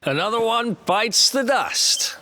Another one bites the dust.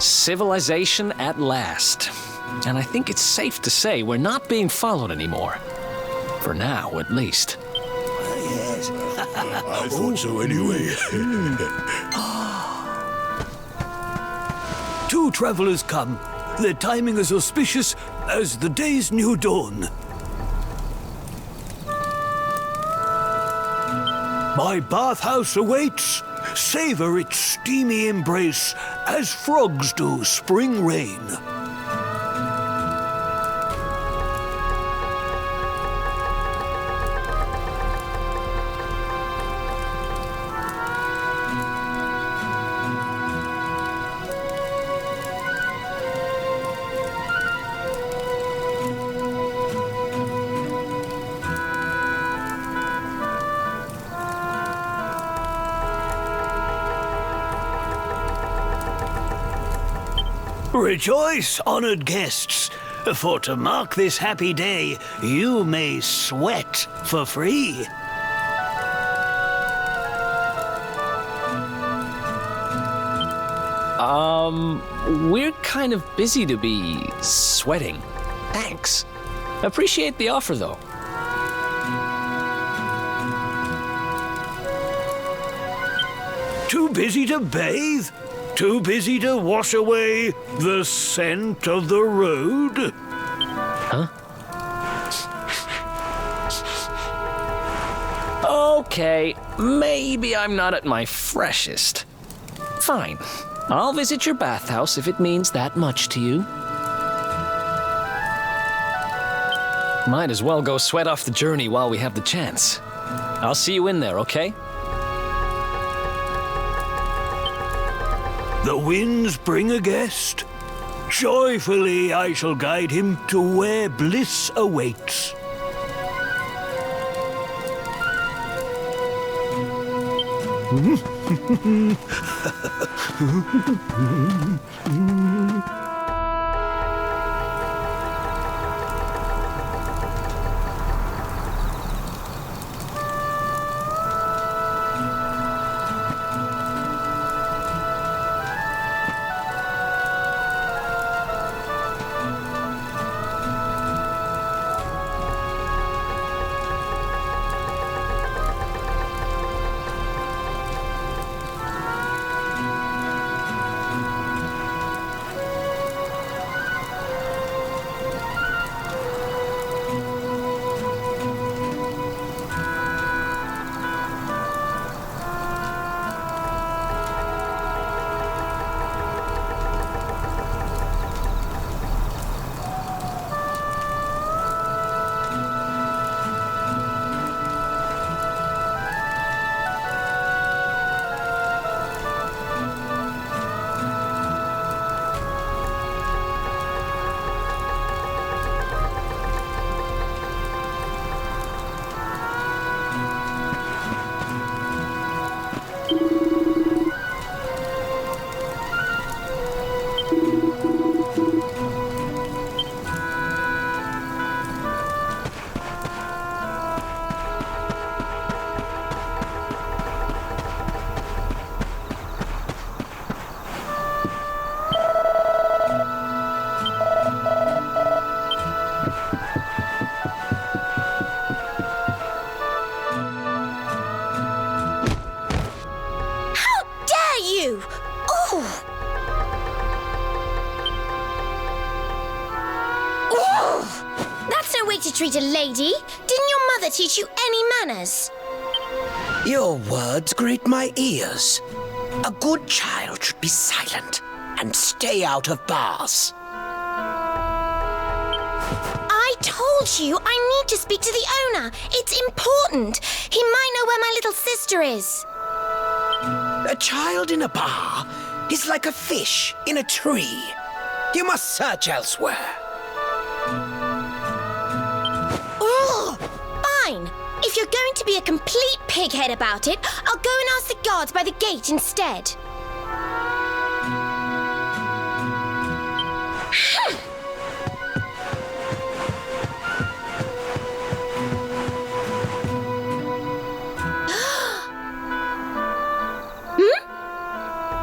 Civilization at last. And I think it's safe to say we're not being followed anymore. For now, at least. Yes. I thought so anyway. Two travelers come. Their timing is auspicious as the day's new dawn. My bathhouse awaits. Savor its steamy embrace as frogs do spring rain. Rejoice, honored guests, for to mark this happy day, you may sweat for free. We're kind of busy to be sweating. Thanks. Appreciate the offer, though. Too busy to bathe? Too busy to wash away the scent of the road? Huh? Okay, maybe I'm not at my freshest. Fine. I'll visit your bathhouse if it means that much to you. Might as well go sweat off the journey while we have the chance. I'll see you in there, okay? The winds bring a guest. Joyfully I shall guide him to where bliss awaits. To treat a lady? Didn't your mother teach you any manners? Your words grate my ears. A good child should be silent and stay out of bars. I told you I need to speak to the owner. It's important. He might know where my little sister is. A child in a bar is like a fish in a tree. You must search elsewhere. Fine. If you're going to be a complete pighead about it, I'll go and ask the guards by the gate instead.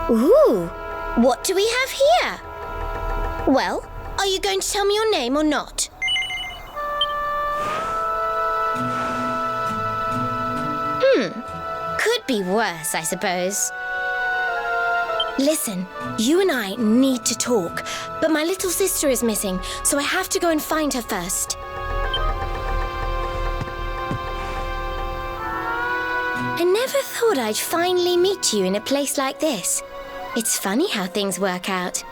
Ooh, What do we have here? Well, are you going to tell me your name or not? Could be worse, I suppose. Listen, you and I need to talk, but my little sister is missing, so I have to go and find her first. I never thought I'd finally meet you in a place like this. It's funny how things work out.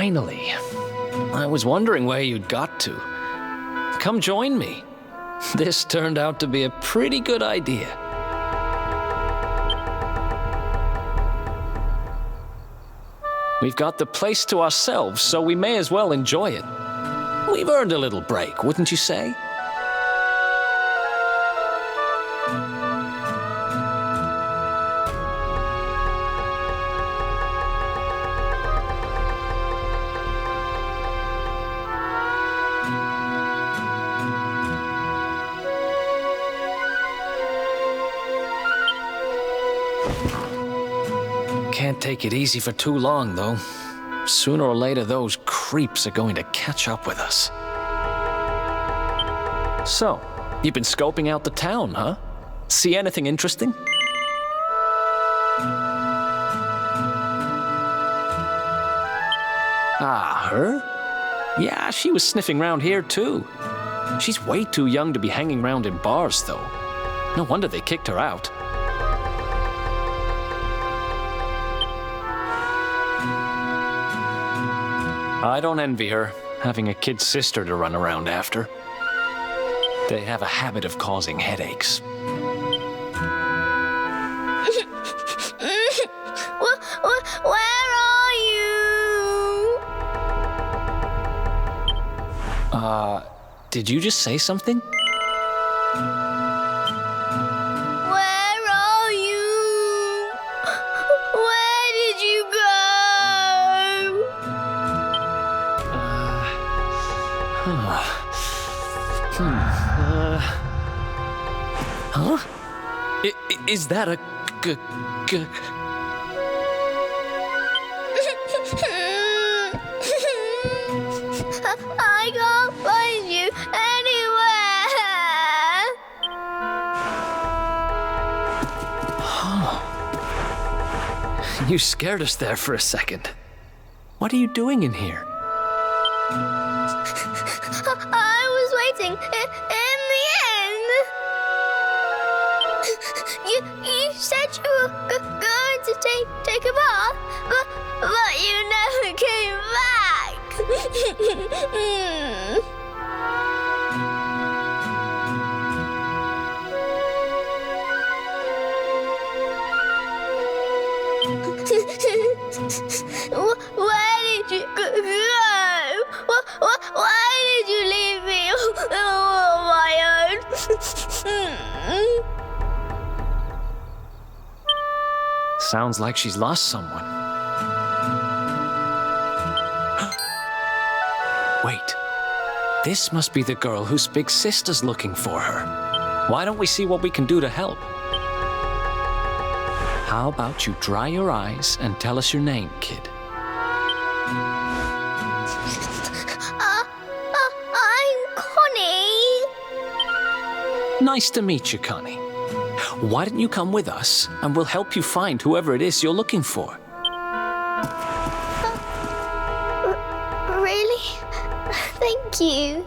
Finally. I was wondering where you'd got to. Come join me. This turned out to be a pretty good idea. We've got the place to ourselves, so we may as well enjoy it. We've earned a little break, wouldn't you say? Can't take it easy for too long, though. Sooner or later, those creeps are going to catch up with us. So, you've been scoping out the town, huh? See anything interesting? Ah, her? Yeah, she was sniffing around here, too. She's way too young to be hanging around in bars, though. No wonder they kicked her out. I don't envy her, having a kid sister to run around after. They have a habit of causing headaches. Where are you? Did you just say something? Where are you? Where did you go? Huh? Is that a I can't find you anywhere. You scared us there for a second. What are you doing in here? I was waiting in the end. You said you were going to take a bath, but you never came back. Where did you go? Why did you leave me all on my own? Sounds like she's lost someone. Wait. This must be the girl whose big sister's looking for her. Why don't we see what we can do to help? How about you dry your eyes and tell us your name, kid? I'm Connie. Nice to meet you, Connie. Why don't you come with us, and we'll help you find whoever it is you're looking for. Really? Thank you.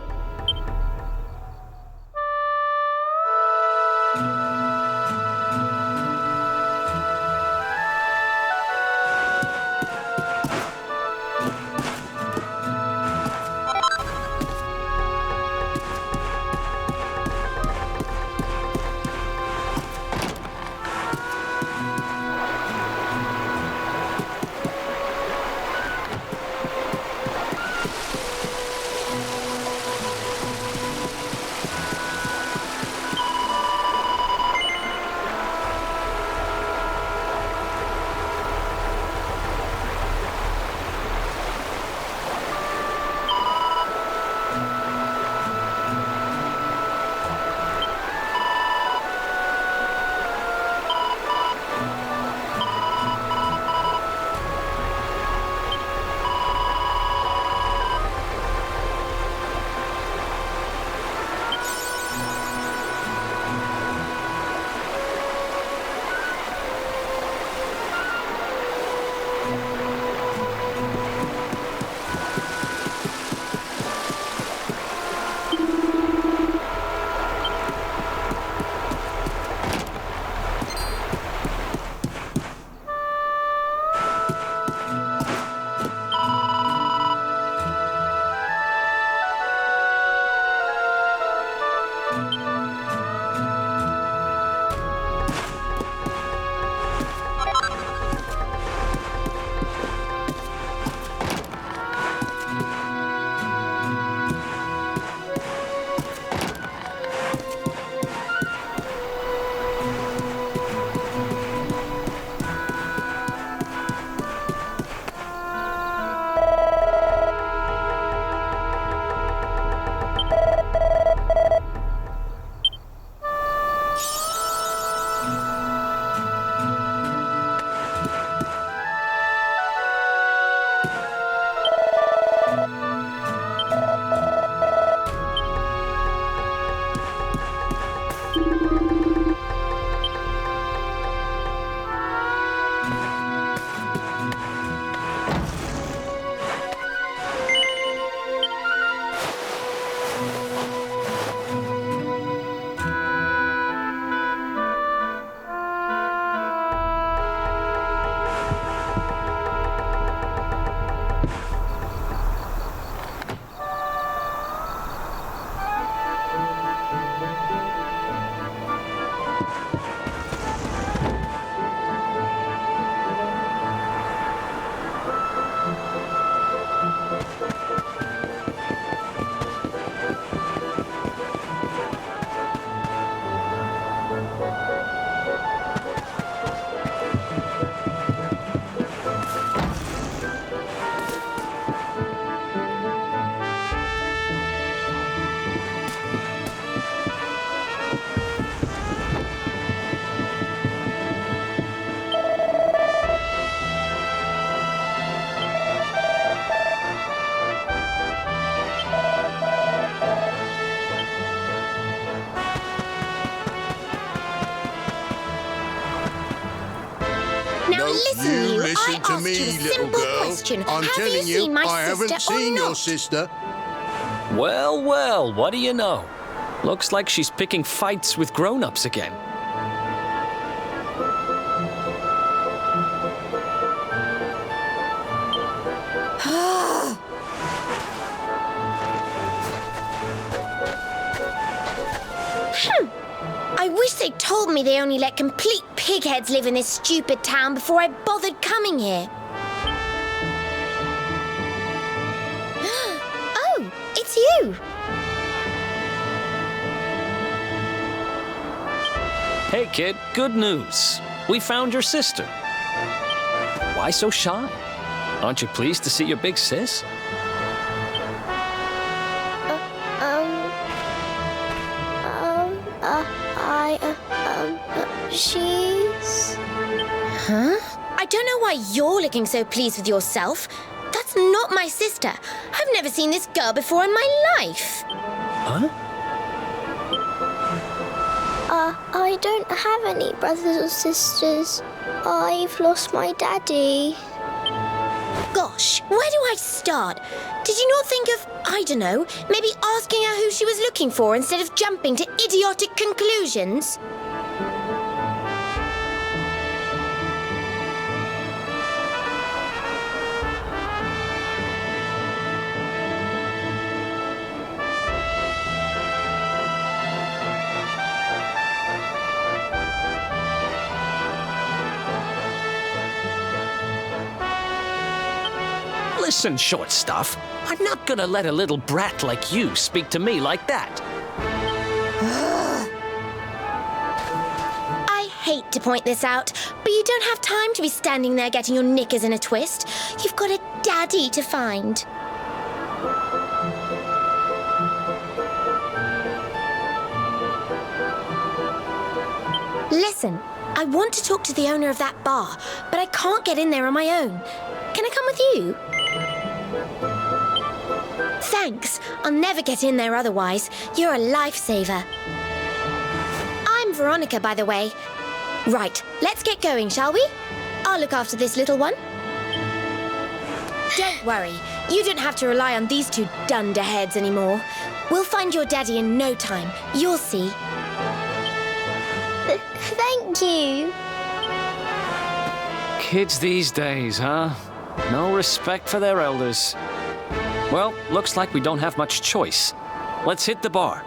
Now listen, you you. listen I to asked me, you a little simple girl. question. I'm Have telling you seen my I haven't sister or seen not? your sister. Well, well, what do you know? Looks like she's picking fights with grown-ups again. I wish they'd told me they only let complete pigheads live in this stupid town before I bothered coming here. Oh, it's you. Hey, kid, good news. We found your sister. Why so shy? Aren't you pleased to see your big sis? She's... Huh? I don't know why you're looking so pleased with yourself. That's not my sister. I've never seen this girl before in my life. Huh? I don't have any brothers or sisters. I've lost my daddy. Gosh, where do I start? Did you not think of, I don't know, maybe asking her who she was looking for instead of jumping to idiotic conclusions? Listen, short stuff. I'm not gonna let a little brat like you speak to me like that. I hate to point this out, but you don't have time to be standing there getting your knickers in a twist. You've got a daddy to find. Listen, I want to talk to the owner of that bar, but I can't get in there on my own. Can I come with you? Thanks. I'll never get in there otherwise. You're a lifesaver. I'm Veronica, by the way. Right, let's get going, shall we? I'll look after this little one. Don't worry. You don't have to rely on these two dunderheads anymore. We'll find your daddy in no time. You'll see. Thank you. Kids these days, huh? No respect for their elders. Well, looks like we don't have much choice. Let's hit the bar.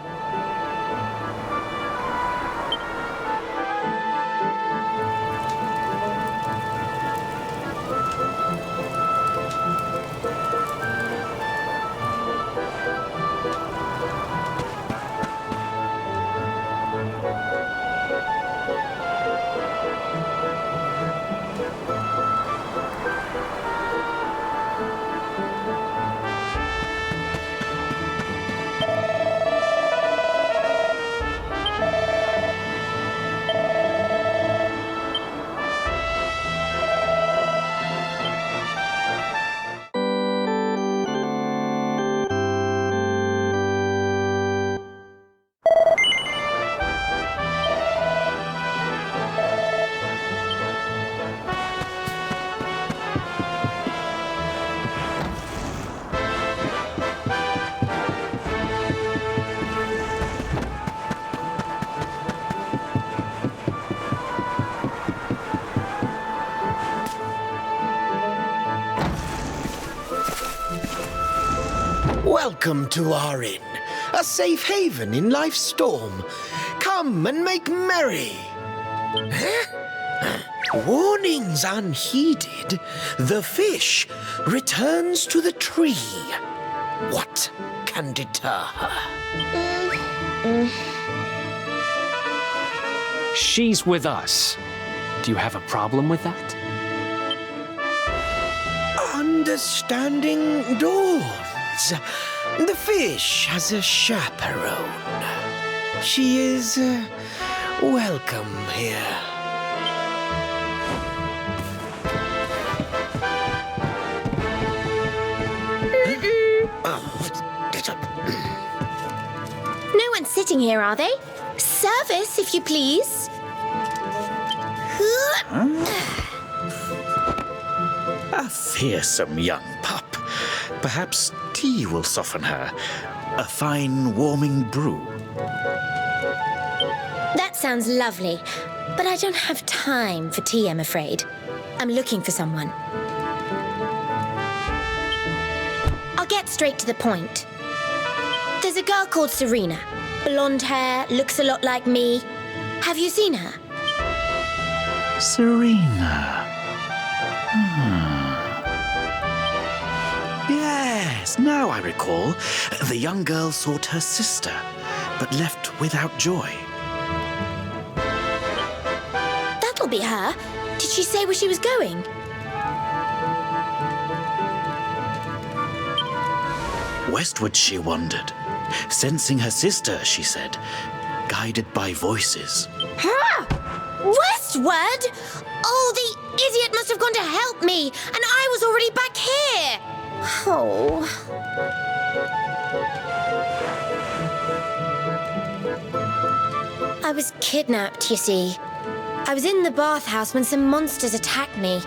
Welcome to our inn, a safe haven in life's storm. Come and make merry. Warnings unheeded, the fish returns to the tree. What can deter her? She's with us. Do you have a problem with that? Understanding dawns. The fish has a chaperone. She is welcome here. No one's sitting here, are they? Service, if you please. A fearsome young pup. Perhaps tea will soften her. A fine, warming brew. That sounds lovely, but I don't have time for tea, I'm afraid. I'm looking for someone. I'll get straight to the point. There's a girl called Serena. Blonde hair, looks a lot like me. Have you seen her? Serena. Yes, now I recall. The young girl sought her sister, but left without joy. That'll be her. Did she say where she was going? Westward she wandered, sensing her sister, she said, guided by voices. Huh? Westward? Oh, the idiot must have gone to help me, and I was already back here. Oh. I was kidnapped, you see. I was in the bathhouse when some monsters attacked me.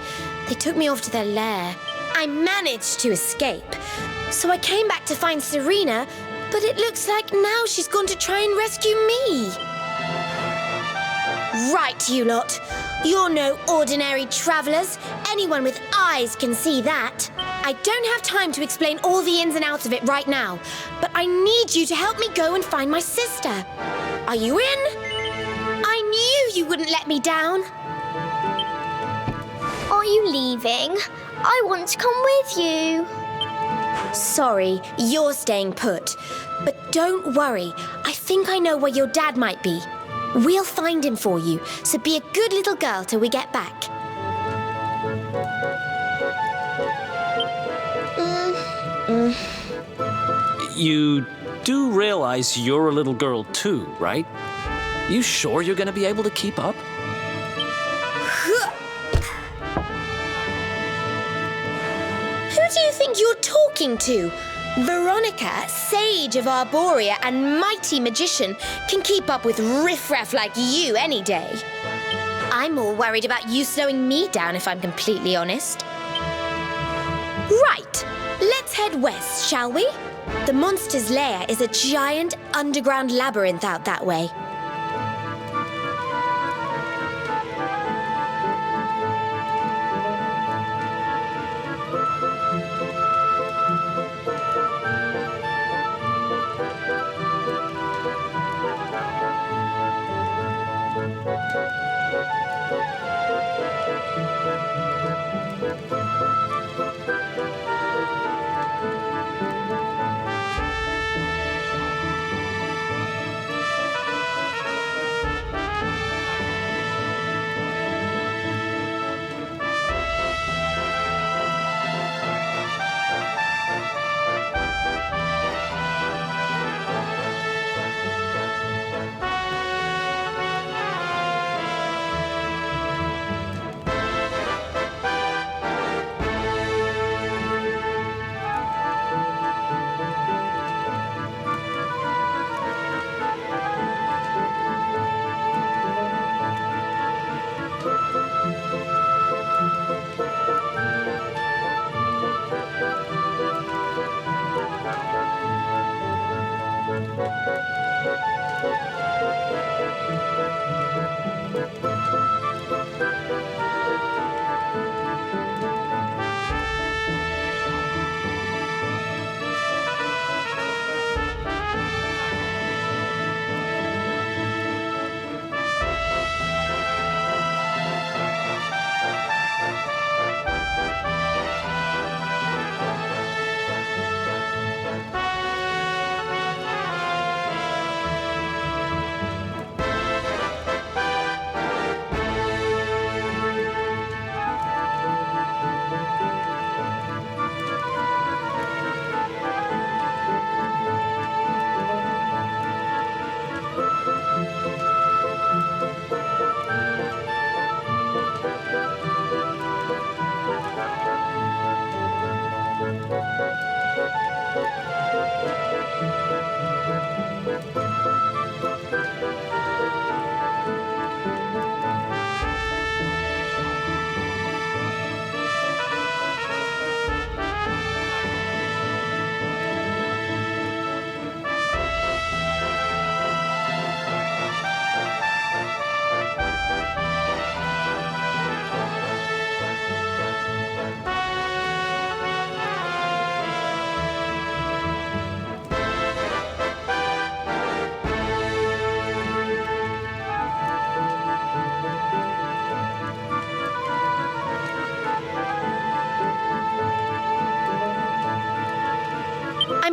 They took me off to their lair. I managed to escape. So I came back to find Serena, but it looks like now she's gone to try and rescue me. Right, you lot. You're no ordinary travelers. Anyone with eyes can see that. I don't have time to explain all the ins and outs of it right now, but I need you to help me go and find my sister. Are you in? I knew you wouldn't let me down. Are you leaving? I want to come with you. Sorry, you're staying put. But don't worry, I think I know where your dad might be. We'll find him for you, so be a good little girl till we get back. You do realize you're a little girl too, right? You sure you're gonna be able to keep up? Who do you think you're talking to? Veronica, sage of Arborea and mighty magician, can keep up with riffraff like you any day. I'm more worried about you slowing me down, if I'm completely honest. Right, let's head west, shall we? The monster's lair is a giant underground labyrinth out that way.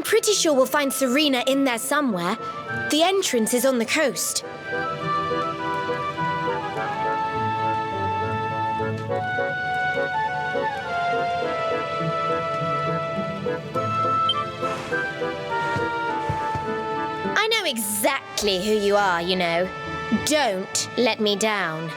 pretty sure we'll find Serena in there somewhere. The entrance is on the coast. I know exactly who you are, you know. Don't let me down.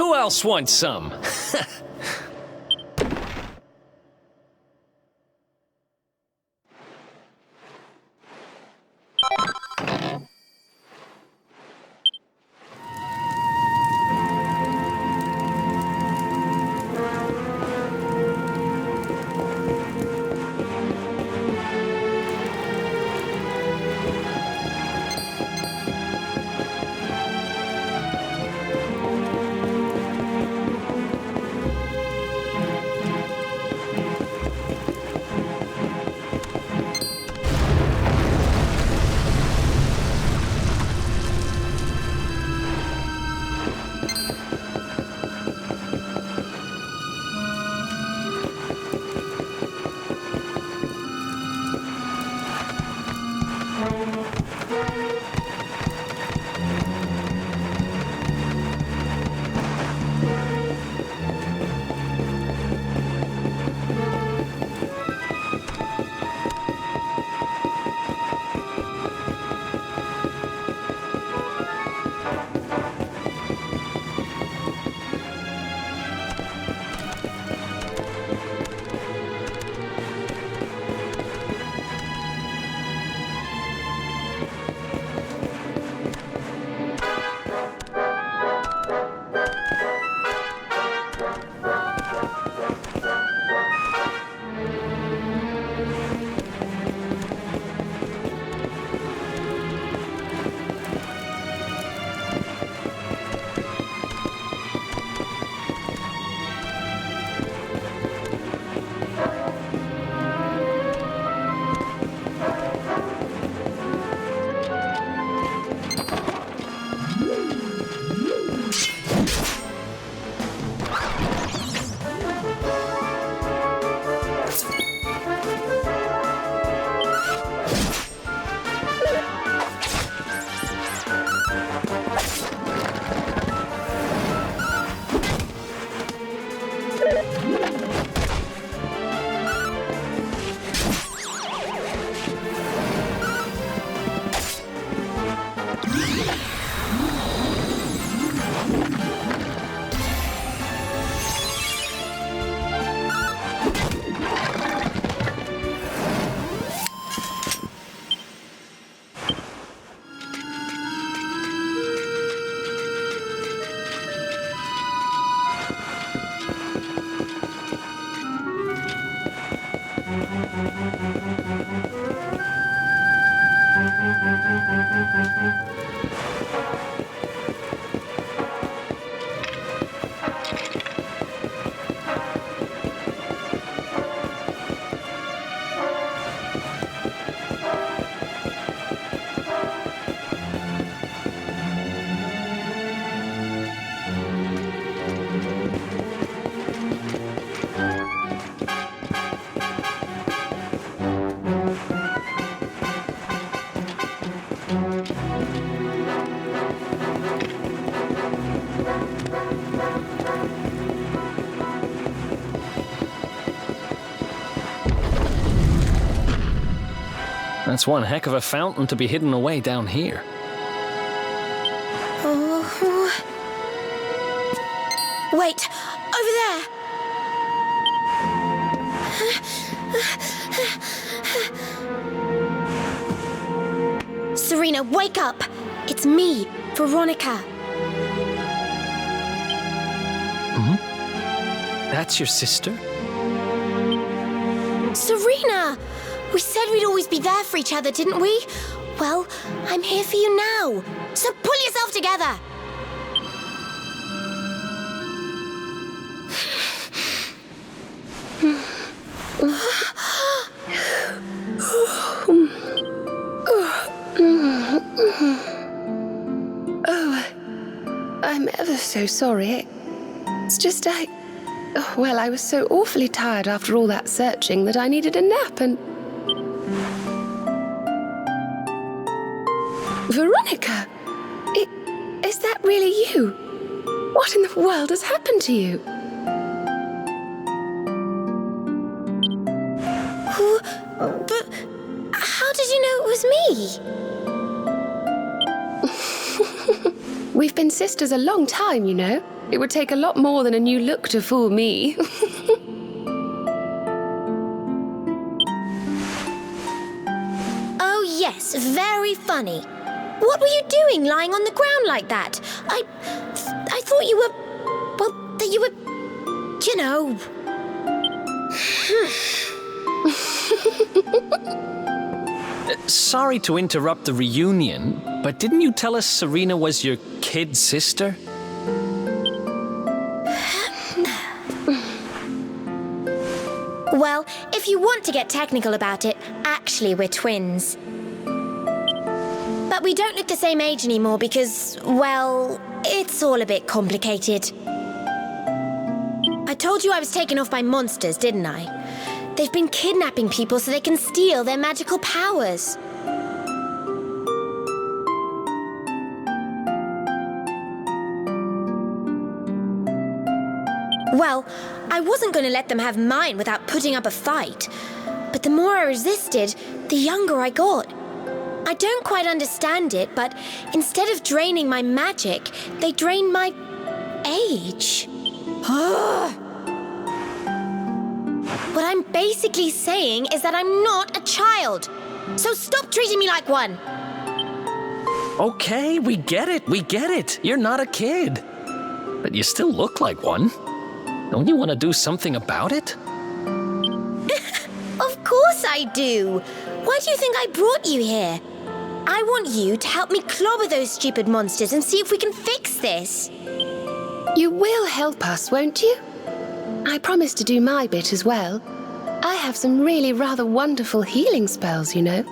Who else wants some? That's one heck of a fountain to be hidden away down here. Oh. Wait, over there! Serena, wake up! It's me, Veronica. That's your sister? Serena! We said we'd always be there for each other, didn't we? Well, I'm here for you now. So pull yourself together! I'm ever so sorry. It's just I was so awfully tired after all that searching that I needed a nap and... Veronica! Is that really you? What in the world has happened to you? But how did you know it was me? We've been sisters a long time, you know. It would take a lot more than a new look to fool me. Oh, yes, very funny. What were you doing lying on the ground like that? I thought you were... Well, that you were... You know... Sorry to interrupt the reunion, but didn't you tell us Serena was your kid sister? Well, if you want to get technical about it, actually we're twins. But we don't look the same age anymore because, well, it's all a bit complicated. I told you I was taken off by monsters, didn't I? They've been kidnapping people so they can steal their magical powers. Well, I wasn't going to let them have mine without putting up a fight. But the more I resisted, the younger I got. I don't quite understand it, but instead of draining my magic, they drain my age. What I'm basically saying is that I'm not a child. So stop treating me like one. Okay, we get it. You're not a kid. But you still look like one. Don't you want to do something about it? Of course I do. Why do you think I brought you here? I want you to help me clobber those stupid monsters and see if we can fix this. You will help us, won't you? I promise to do my bit as well. I have some really rather wonderful healing spells, you know.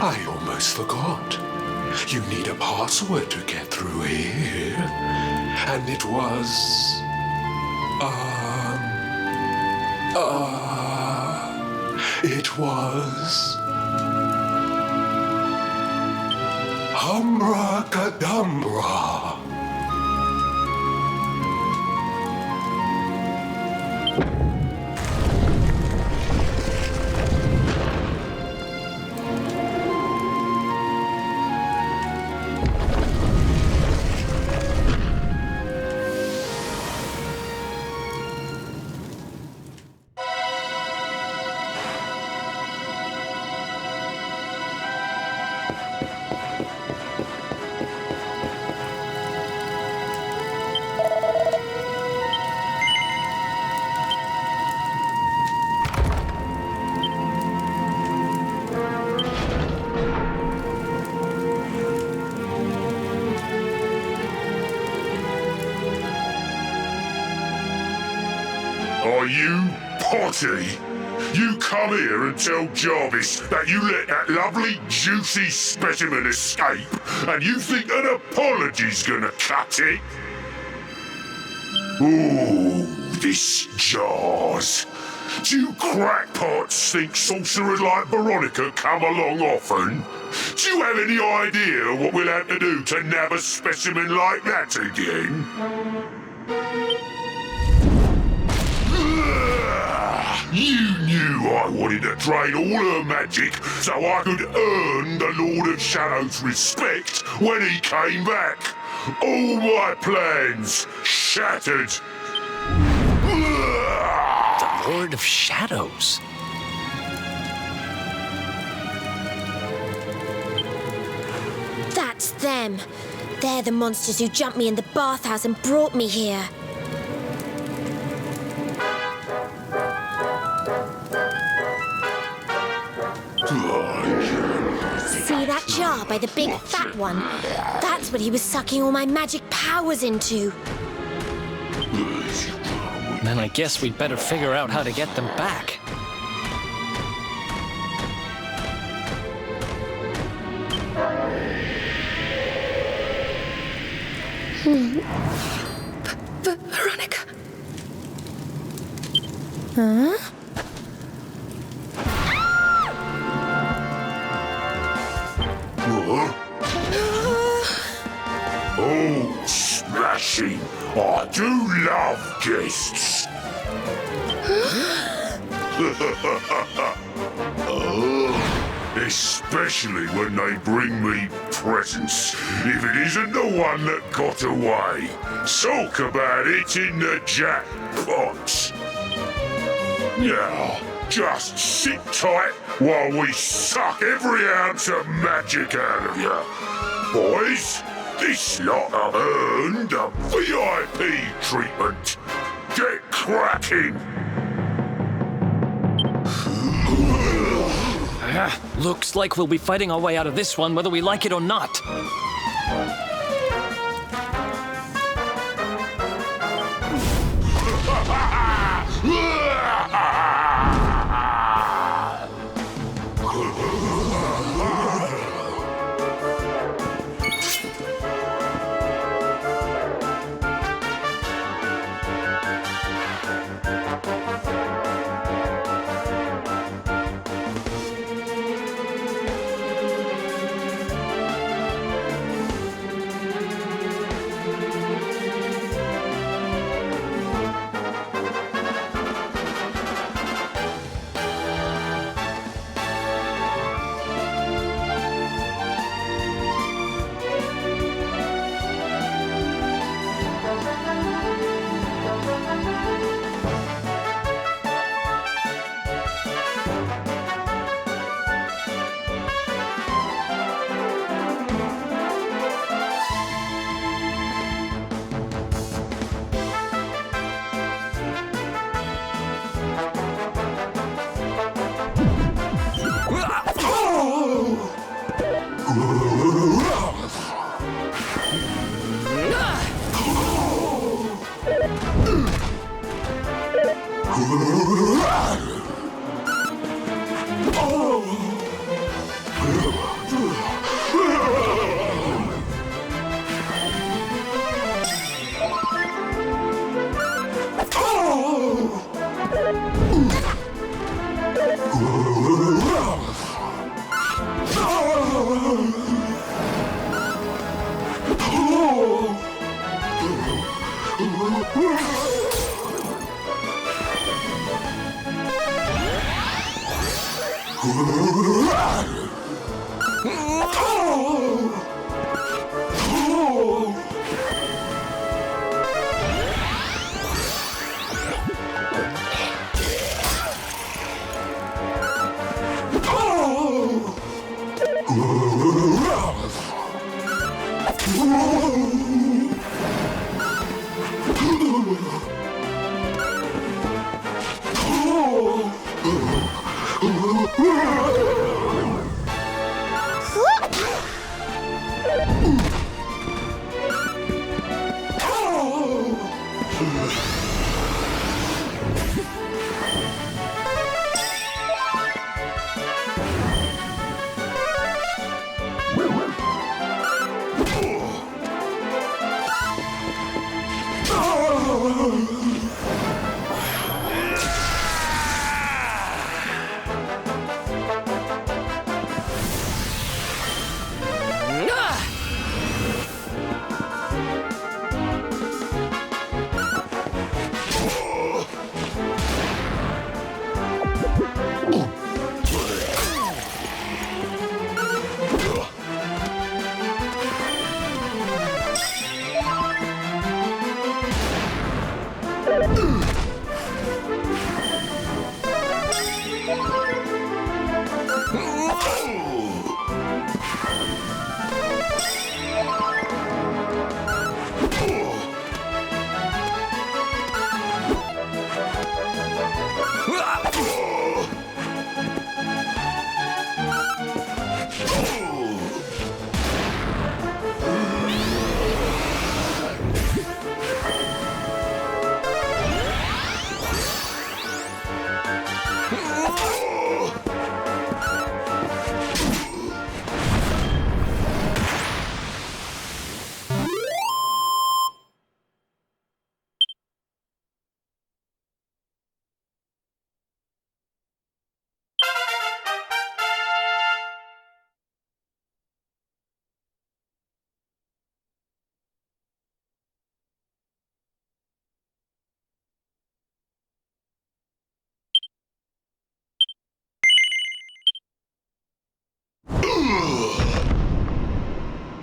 I almost forgot. You need a password to get through here. And it was... it was... Humbracadabra. Are you potty? You come here and tell Jarvis that you let that lovely, juicy specimen escape, and you think an apology's gonna cut it? Ooh, this jars. Do you crackpots think sorcerers like Veronica come along often? Do you have any idea what we'll have to do to nab a specimen like that again? You knew I wanted to drain all her magic so I could earn the Lord of Shadow's respect when he came back. All my plans shattered. The Lord of Shadows. That's them. They're the monsters who jumped me in the bathhouse and brought me here. See that jar by the big fat one? That's what he was sucking all my magic powers into. Then I guess we'd better figure out how to get them back. Veronica. Huh? Oh, smashing! I do love guests. Especially when they bring me presents, if it isn't the one that got away. Talk about it in the jackpot. Now, just sit tight while we suck every ounce of magic out of you. Boys, this lot have earned a VIP treatment. Get cracking. Looks like we'll be fighting our way out of this one whether we like it or not.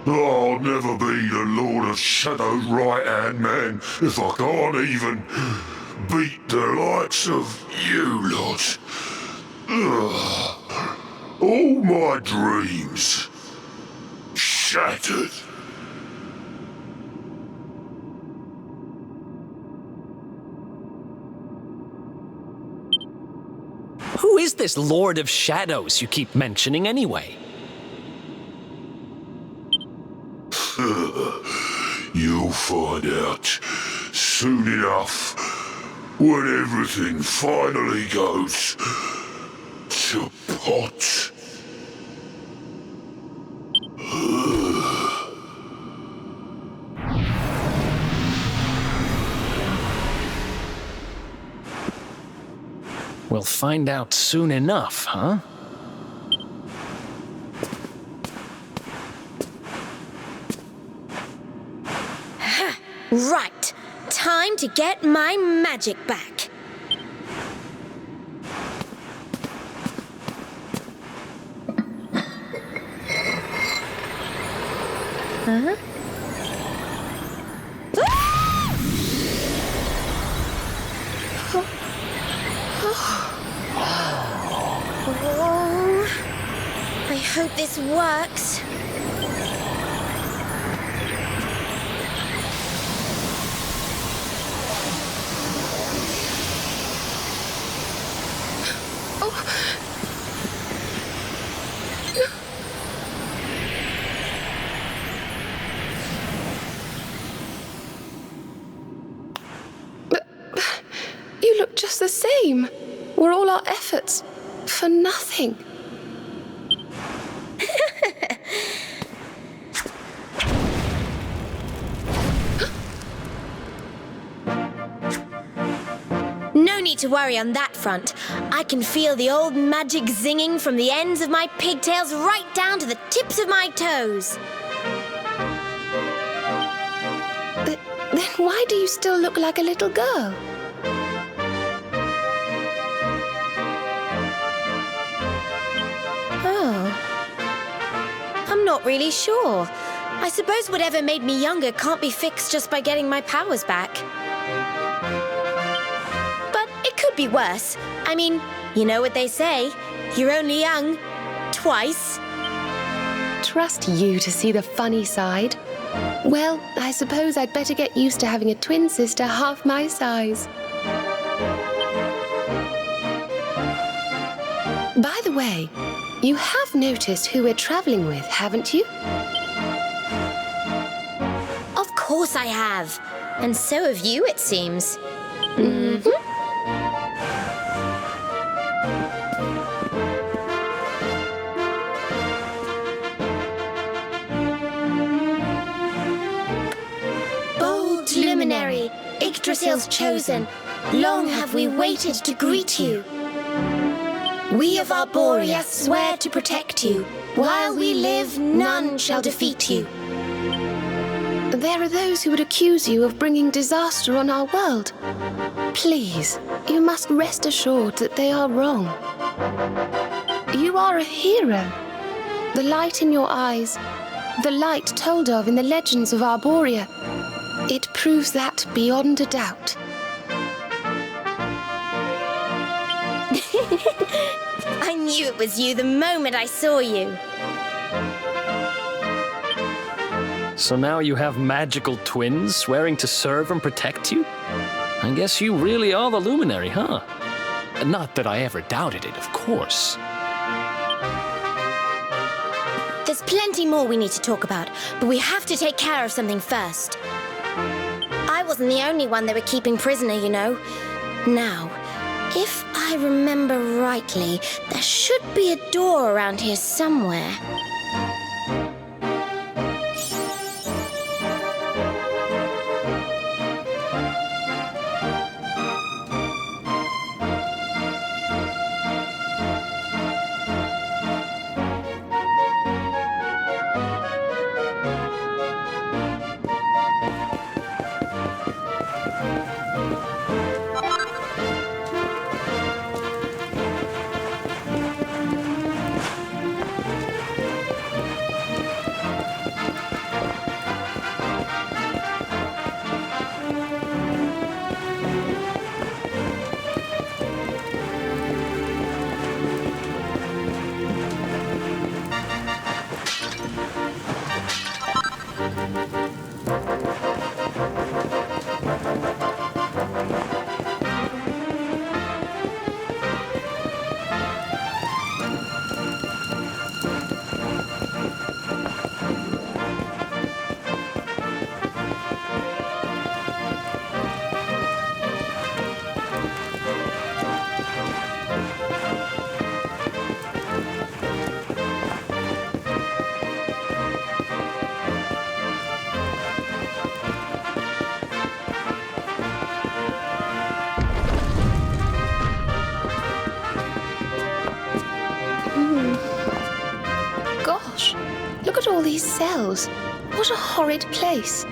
I'll never be the Lord of Shadow's right-hand man if I can't even beat the likes of you lot. Ugh. All my dreams shattered. Who is this Lord of Shadows you keep mentioning anyway? You'll find out soon enough when everything finally goes to pot. We'll find out soon enough, huh? Right. Time to get my magic back. Huh? Oh, I hope this works. You look just the same. Were all our efforts for nothing? No need to worry on that front. I can feel the old magic zinging from the ends of my pigtails right down to the tips of my toes. But then why do you still look like a little girl? Oh. I'm not really sure. I suppose whatever made me younger can't be fixed just by getting my powers back. But it could be worse. I mean, you know what they say. You're only young twice. Trust you to see the funny side. Well, I suppose I'd better get used to having a twin sister half my size. By the way, you have noticed who we're traveling with, haven't you? Of course I have. And so have you, it seems. Mm-hmm. Bold luminary, Yggdrasil's chosen, long have we waited to greet you. We of Arborea swear to protect you. While we live, none shall defeat you. There are those who would accuse you of bringing disaster on our world. Please, you must rest assured that they are wrong. You are a hero. The light in your eyes, the light told of in the legends of Arborea, it proves that beyond a doubt. I knew it was you the moment I saw you. So now you have magical twins swearing to serve and protect you? I guess you really are the luminary, huh? Not that I ever doubted it, of course. There's plenty more we need to talk about, but we have to take care of something first. I wasn't the only one they were keeping prisoner, you know. Now, if I remember rightly, there should be a door around here somewhere. Gosh, look at all these cells. What a horrid place.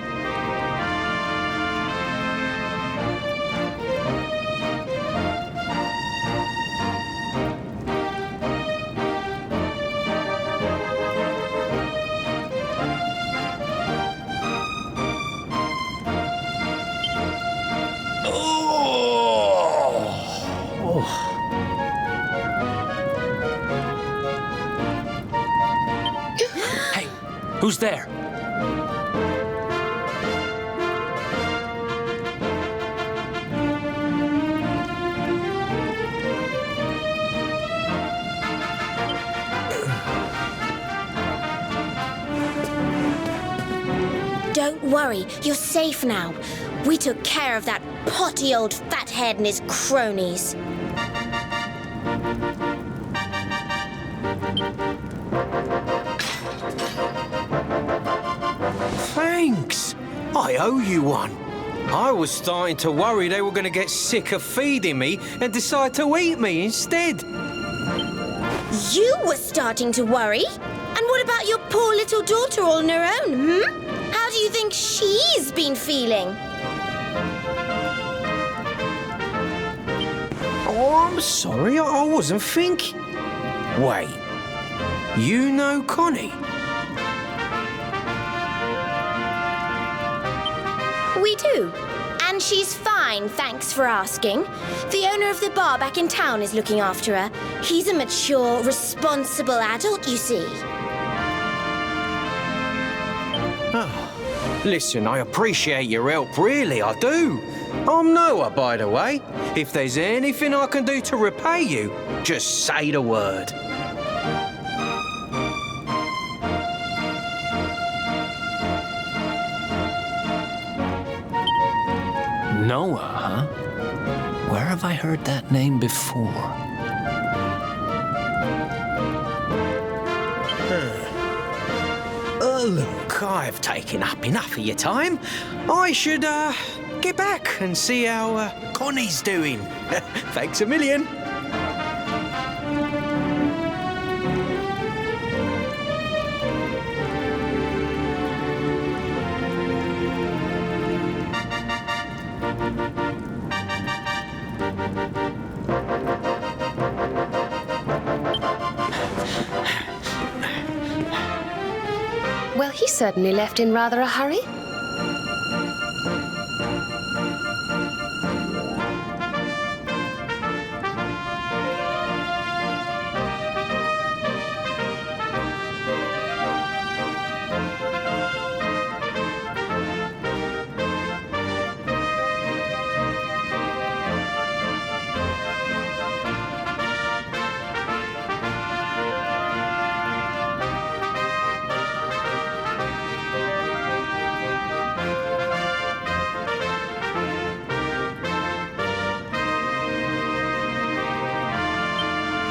Hey, who's there? Don't worry, you're safe now. We took care of that potty old fathead and his cronies. Thanks. I owe you one. I was starting to worry they were going to get sick of feeding me and decide to eat me instead. You were starting to worry? And what about your poor little daughter all on her own, How do you think she's been feeling? Oh, I'm sorry. I wasn't thinking. Wait. You know Connie? We do. And she's fine, thanks for asking. The owner of the bar back in town is looking after her. He's a mature, responsible adult, you see. Listen, I appreciate your help, really, I do. I'm Noah, by the way. If there's anything I can do to repay you, just say the word. Noah, huh? Where have I heard that name before? Oh, look. look, I've taken up enough of your time. I should, get back and see how, Connie's doing. Thanks a million. Well, he certainly left in rather a hurry.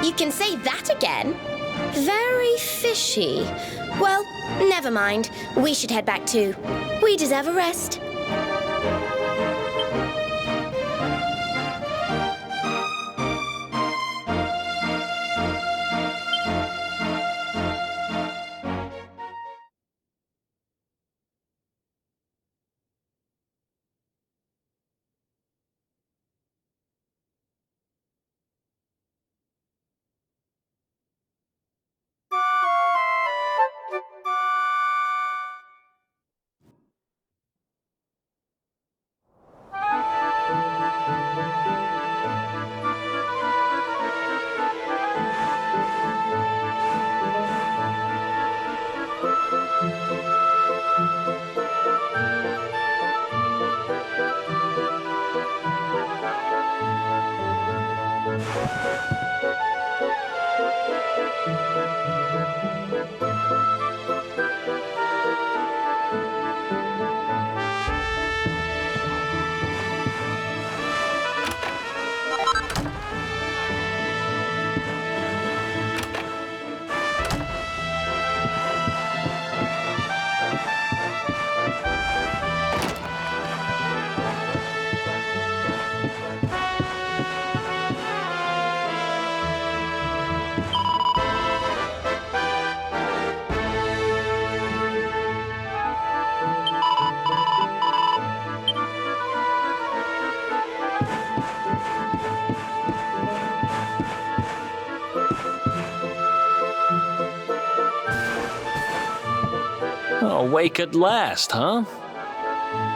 You can say that again? Very fishy. Well, never mind. We should head back too. We deserve a rest. Awake at last, huh?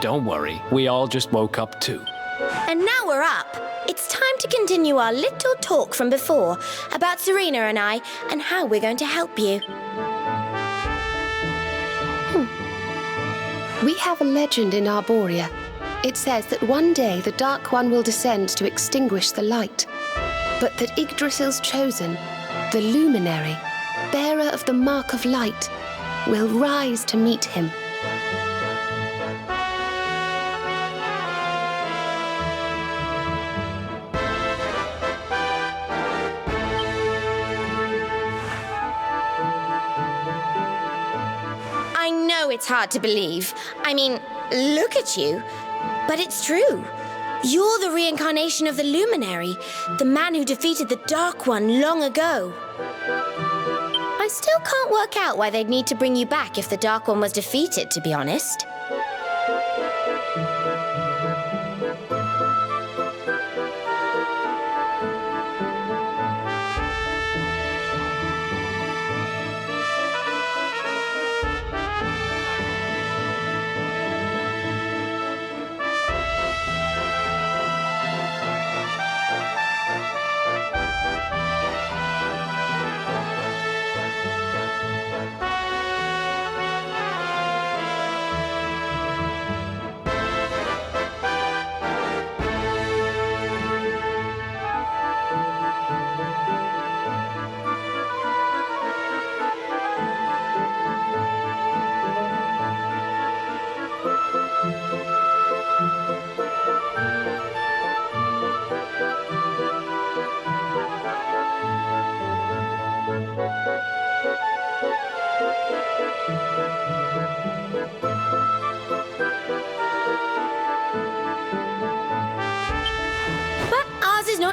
Don't worry, we all just woke up too. And now we're up. It's time to continue our little talk from before about Serena and I and how we're going to help you. We have a legend in Arborea. It says that one day the Dark One will descend to extinguish the light, but that Yggdrasil's chosen, the Luminary, bearer of the Mark of Light, will rise to meet him. I know it's hard to believe. I mean, look at you. But it's true. You're the reincarnation of the Luminary, the man who defeated the Dark One long ago. I still can't work out why they'd need to bring you back if the Dark One was defeated, to be honest.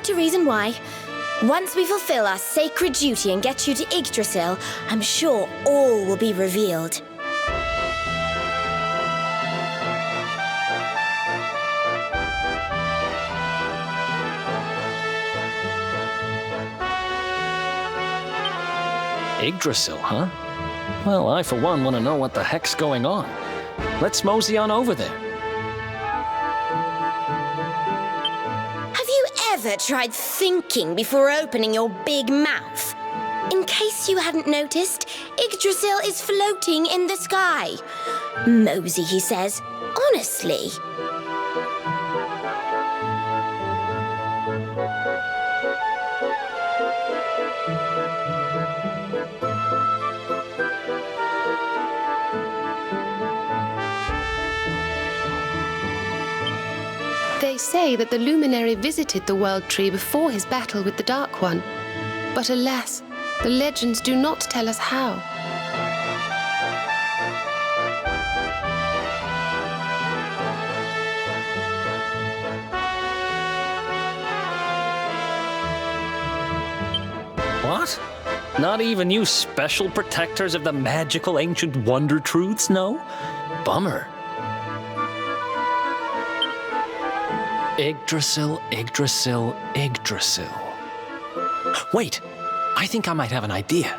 not to reason why. Once we fulfill our sacred duty and get you to Yggdrasil, I'm sure all will be revealed. Yggdrasil, huh? Well, I for one want to know what the heck's going on. Let's mosey on over there. Have you ever tried thinking before opening your big mouth? In case you hadn't noticed, Yggdrasil is floating in the sky. Mosey, he says. Honestly. They say that the luminary visited the World Tree before his battle with the Dark One. But alas, the legends do not tell us how. What? Not even you special protectors of the magical ancient wonder truths know? Bummer. Yggdrasil, Yggdrasil, Yggdrasil. Wait, I think I might have an idea.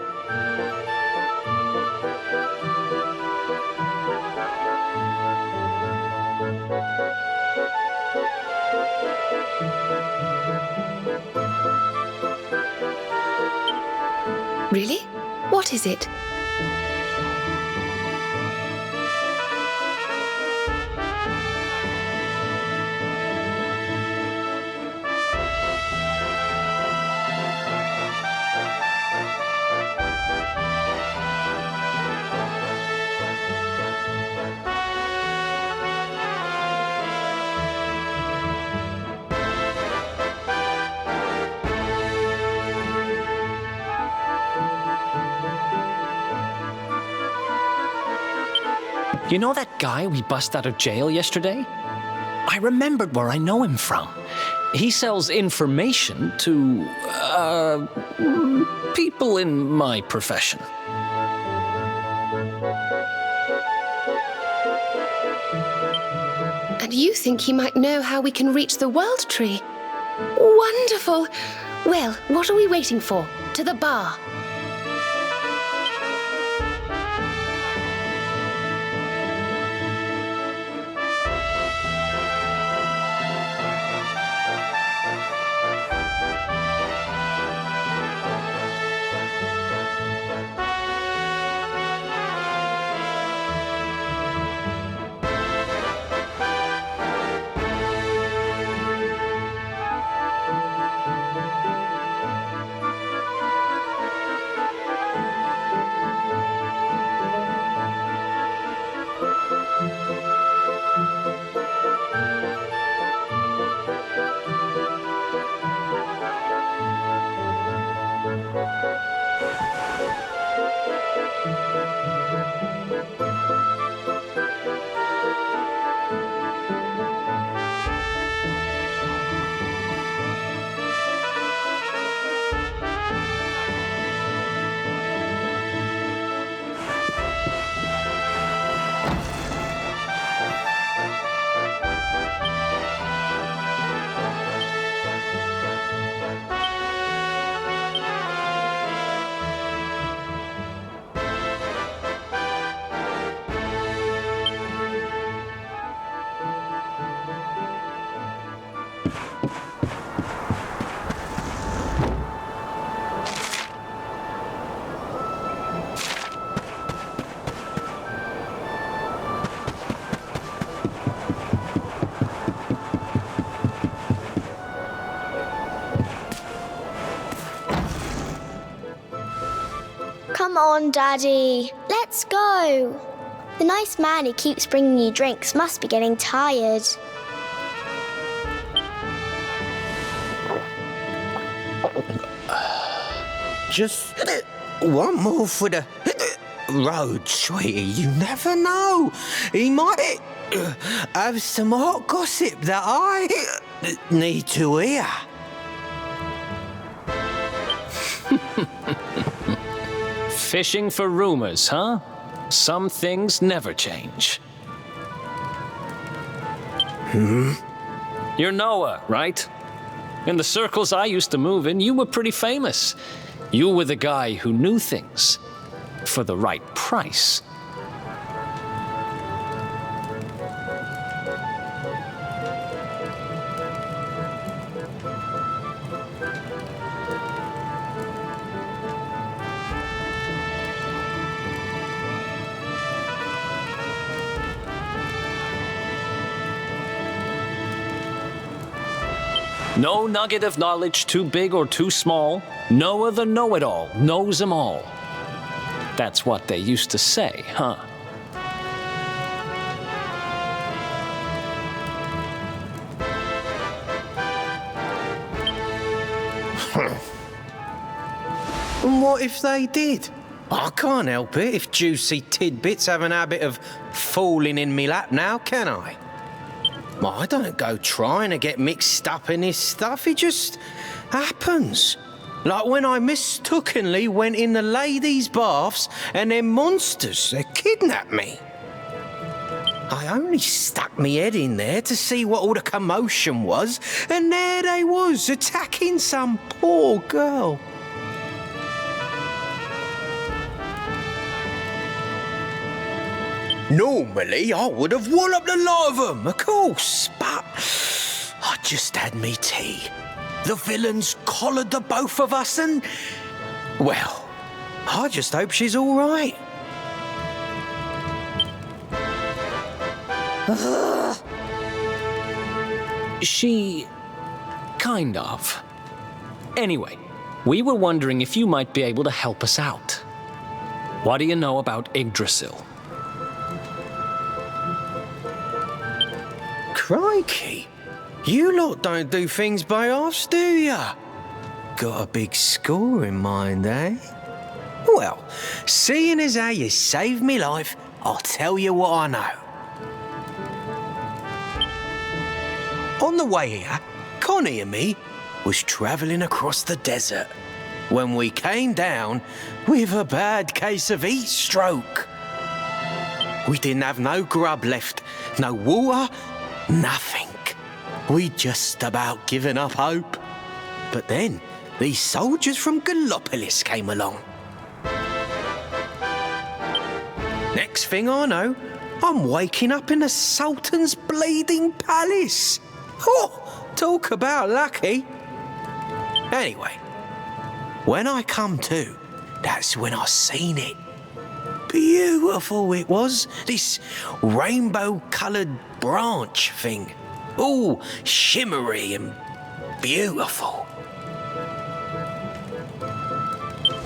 Really? What is it? You know that guy we bust out of jail yesterday? I remembered where I know him from. He sells information to, people in my profession. And you think he might know how we can reach the World Tree? Wonderful! Well, what are we waiting for? To the bar. Come on, Daddy. Let's go. The nice man who keeps bringing you drinks must be getting tired. Just one more for the road, sweetie. You never know. He might have some hot gossip that I need to hear. Fishing for rumors, huh? Some things never change. You're Noah, right? In the circles I used to move in, you were pretty famous. You were the guy who knew things for the right price. No nugget of knowledge too big or too small. Noah the know-it-all knows them all. That's what they used to say, huh? And what if they did? I can't help it if juicy tidbits have an habit of falling in me lap now, can I? Well, I don't go trying to get mixed up in this stuff, it just happens. Like when I mistakenly went in the ladies' baths and them monsters, they kidnapped me. I only stuck me head in there to see what all the commotion was, and there they was, attacking some poor girl. Normally, I would have walloped a lot of them, of course, but I just had me tea. The villains collared the both of us and, well, I just hope she's all right. She... kind of. Anyway, we were wondering if you might be able to help us out. What do you know about Yggdrasil? Crikey, you lot don't do things by halves, do ya? Got a big score in mind, eh? Well, seeing as how you saved me life, I'll tell you what I know. On the way here, Connie and me was travelling across the desert when we came down with a bad case of heat stroke. We didn't have no grub left, no water, nothing. We'd just about given up hope. But then these soldiers from Gallopolis came along. Next thing I know, I'm waking up in the Sultan's bleeding palace. Oh, talk about lucky. Anyway, when I come to, that's when I seen it. Beautiful it was, this rainbow-coloured branch thing. All shimmery and beautiful.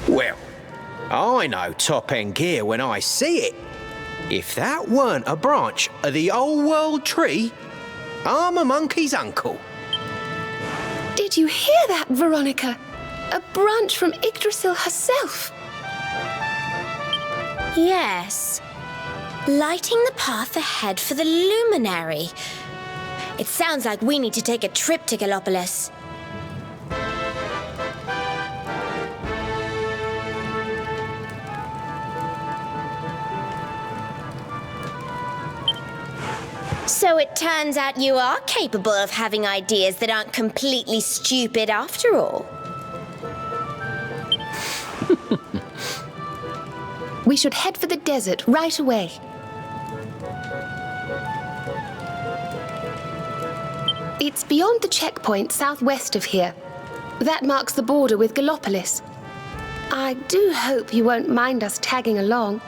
Well, I know top-end gear when I see it. If that weren't a branch of the old world tree, I'm a monkey's uncle. Did you hear that, Veronica? A branch from Yggdrasil herself. Yes. Lighting the path ahead for the luminary. It sounds like we need to take a trip to Gallopolis. So it turns out you are capable of having ideas that aren't completely stupid after all. We should head for the desert right away. It's beyond the checkpoint southwest of here. That marks the border with Gallopolis. I do hope you won't mind us tagging along.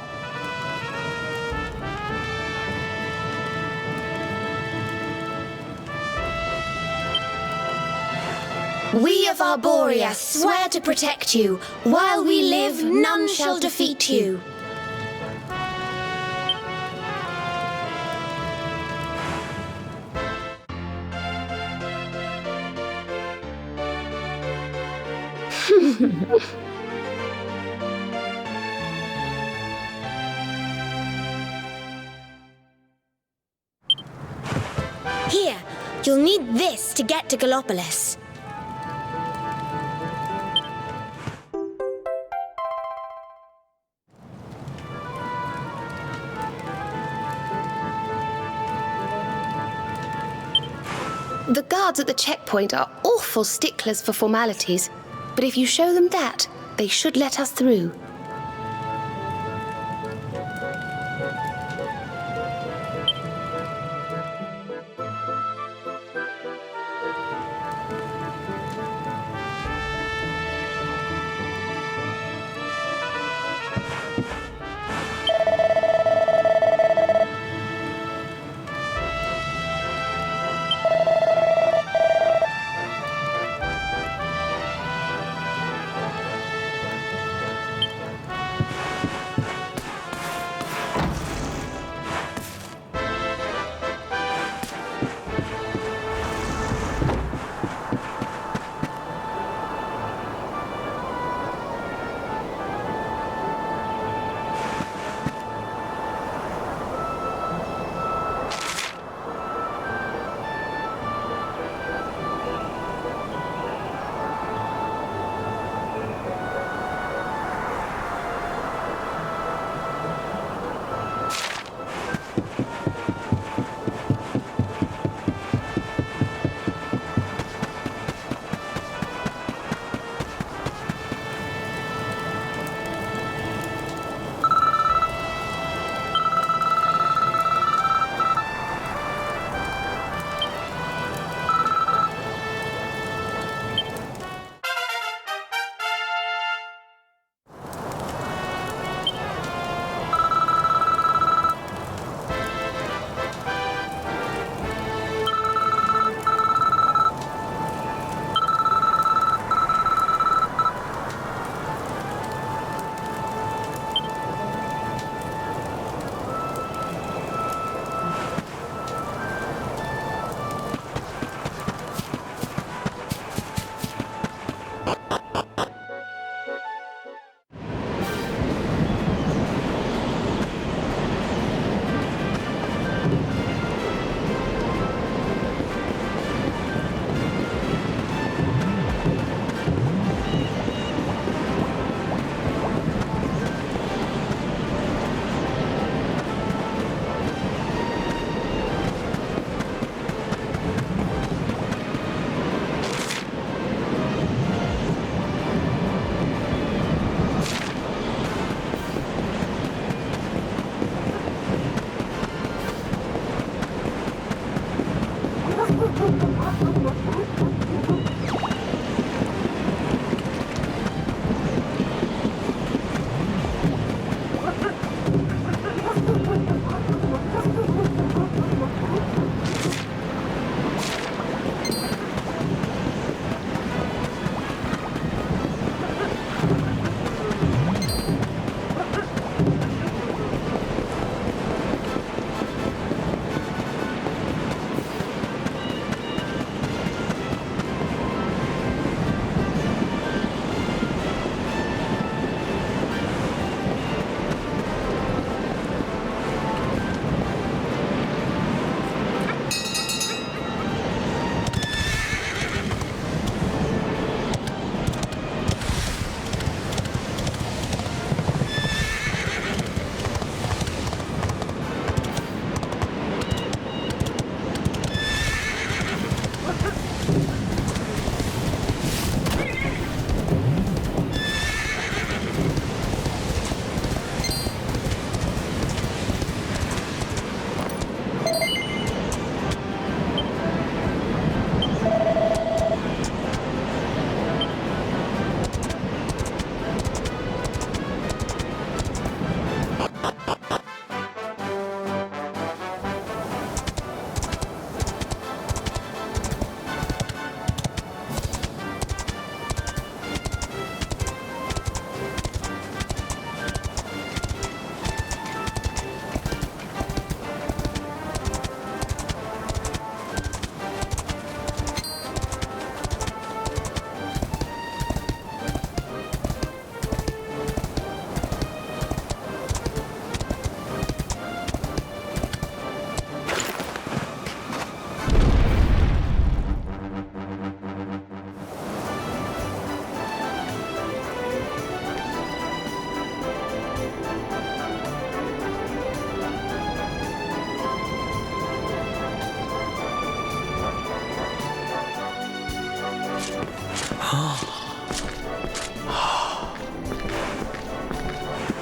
We of Arborea swear to protect you. While we live, none shall defeat you. Here, you'll need this to get to Gallopolis. The guards at the checkpoint are awful sticklers for formalities, but if you show them that, they should let us through.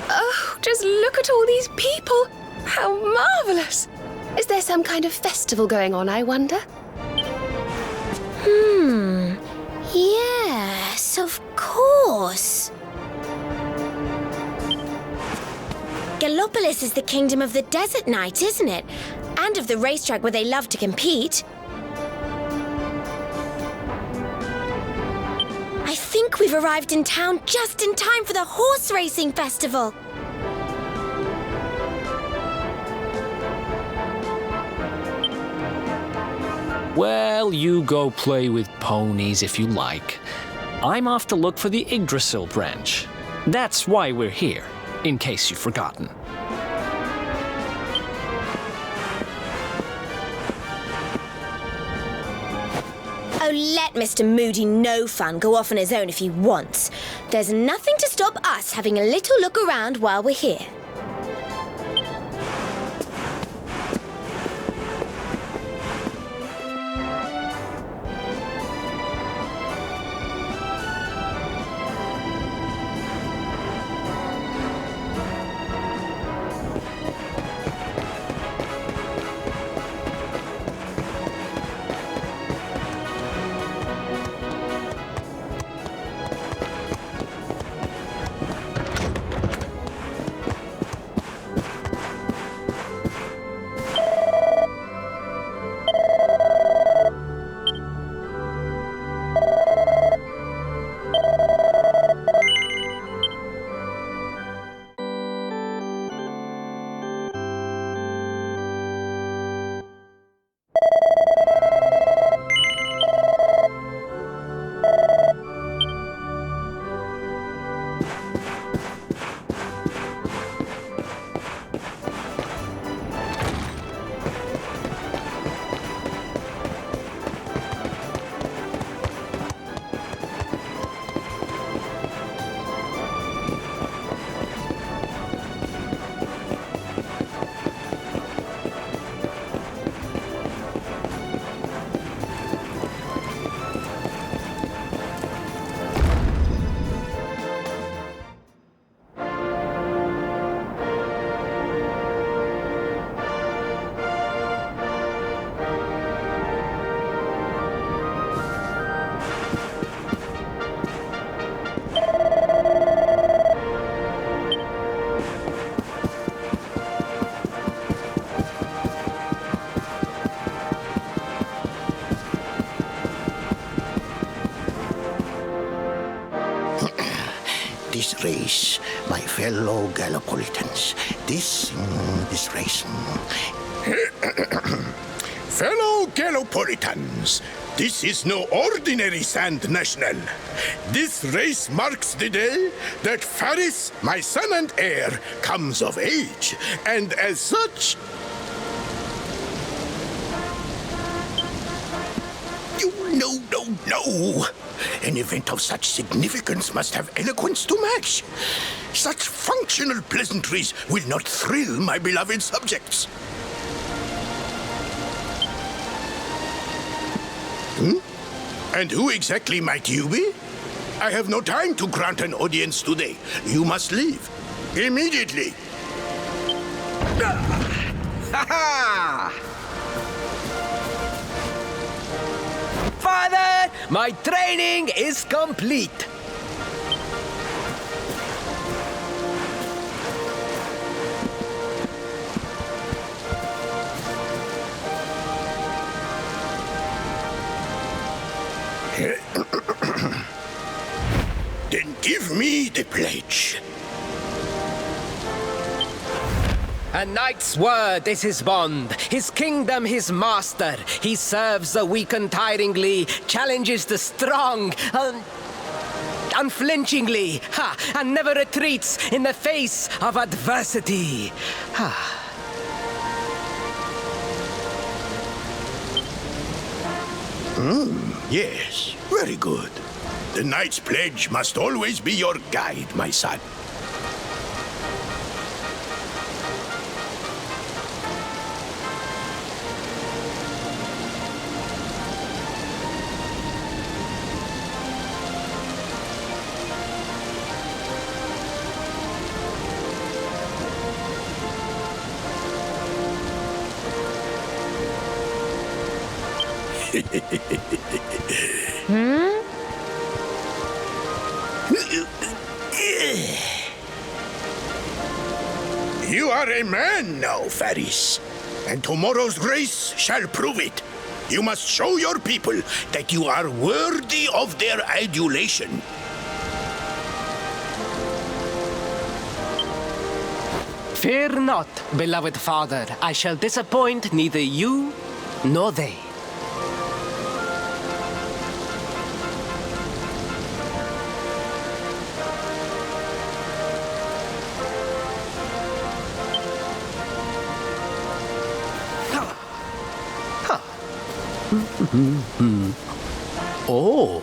Oh, just look at all these people. How marvelous. Is there some kind of festival going on, I wonder? Yes, of course. Gallopolis is the kingdom of the desert knight, isn't it? And of the racetrack where they love to compete. I think we've arrived in town just in time for the horse racing festival. Well, you go play with ponies if you like. I'm off to look for the Yggdrasil branch. That's why we're here, in case you've forgotten. Oh, let Mr. Moody No Fun go off on his own if he wants. There's nothing to stop us having a little look around while we're here. This race, my fellow Gallopolitans, this race. Fellow Gallopolitans, this is no ordinary Sand National. This race marks the day that Faris, my son and heir, comes of age, and as such... No. An event of such significance must have eloquence to match. Such functional pleasantries will not thrill my beloved subjects. And who exactly might you be? I have no time to grant an audience today. You must leave. Immediately. Ha-ha! Father, my training is complete. Then give me the pledge. A knight's word is his bond, his kingdom his master. He serves the weak untiringly, challenges the strong unflinchingly, and never retreats in the face of adversity. Yes, very good. The knight's pledge must always be your guide, my son. You are a man now, Faris, and tomorrow's race shall prove it. You must show your people that you are worthy of their adulation. Fear not, beloved father. I shall disappoint neither you nor they. Oh.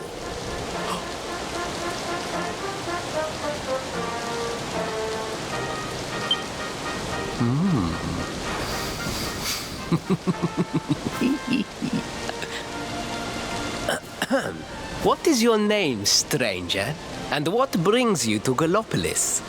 What is your name, stranger? And what brings you to Gallopolis?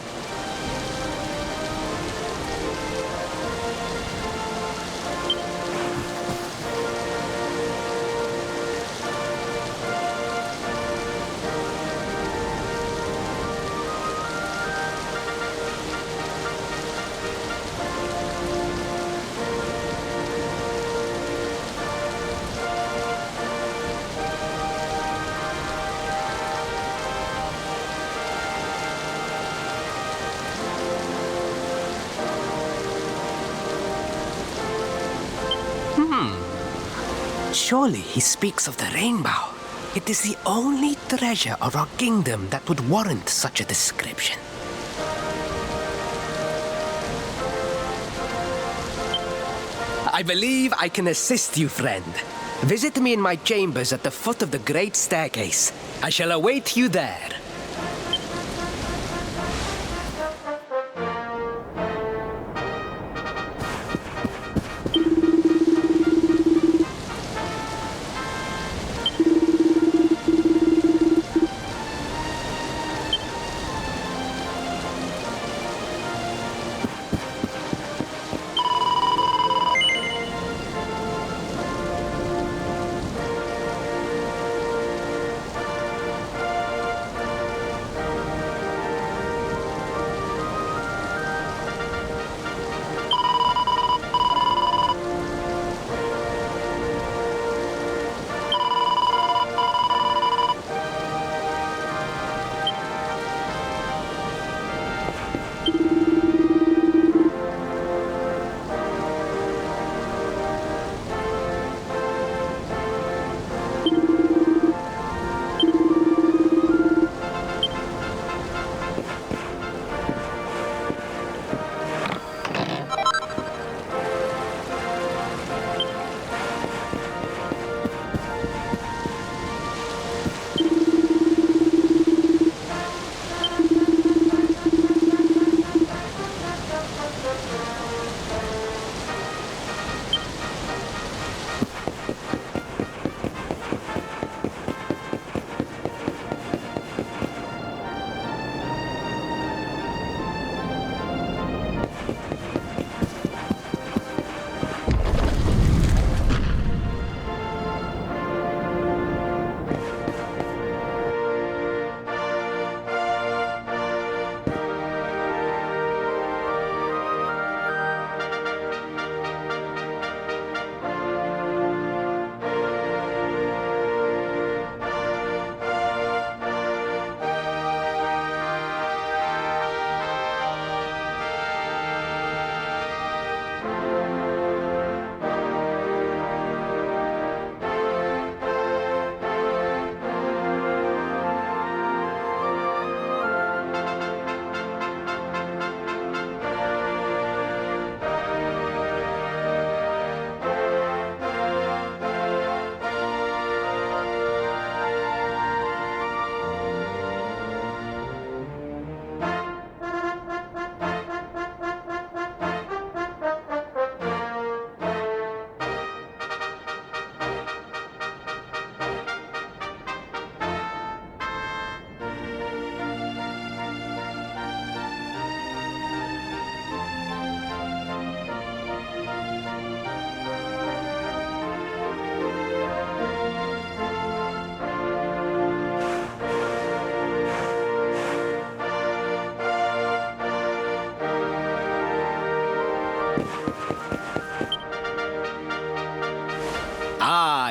Surely he speaks of the rainbow. It is the only treasure of our kingdom that would warrant such a description. I believe I can assist you, friend. Visit me in my chambers at the foot of the great staircase. I shall await you there.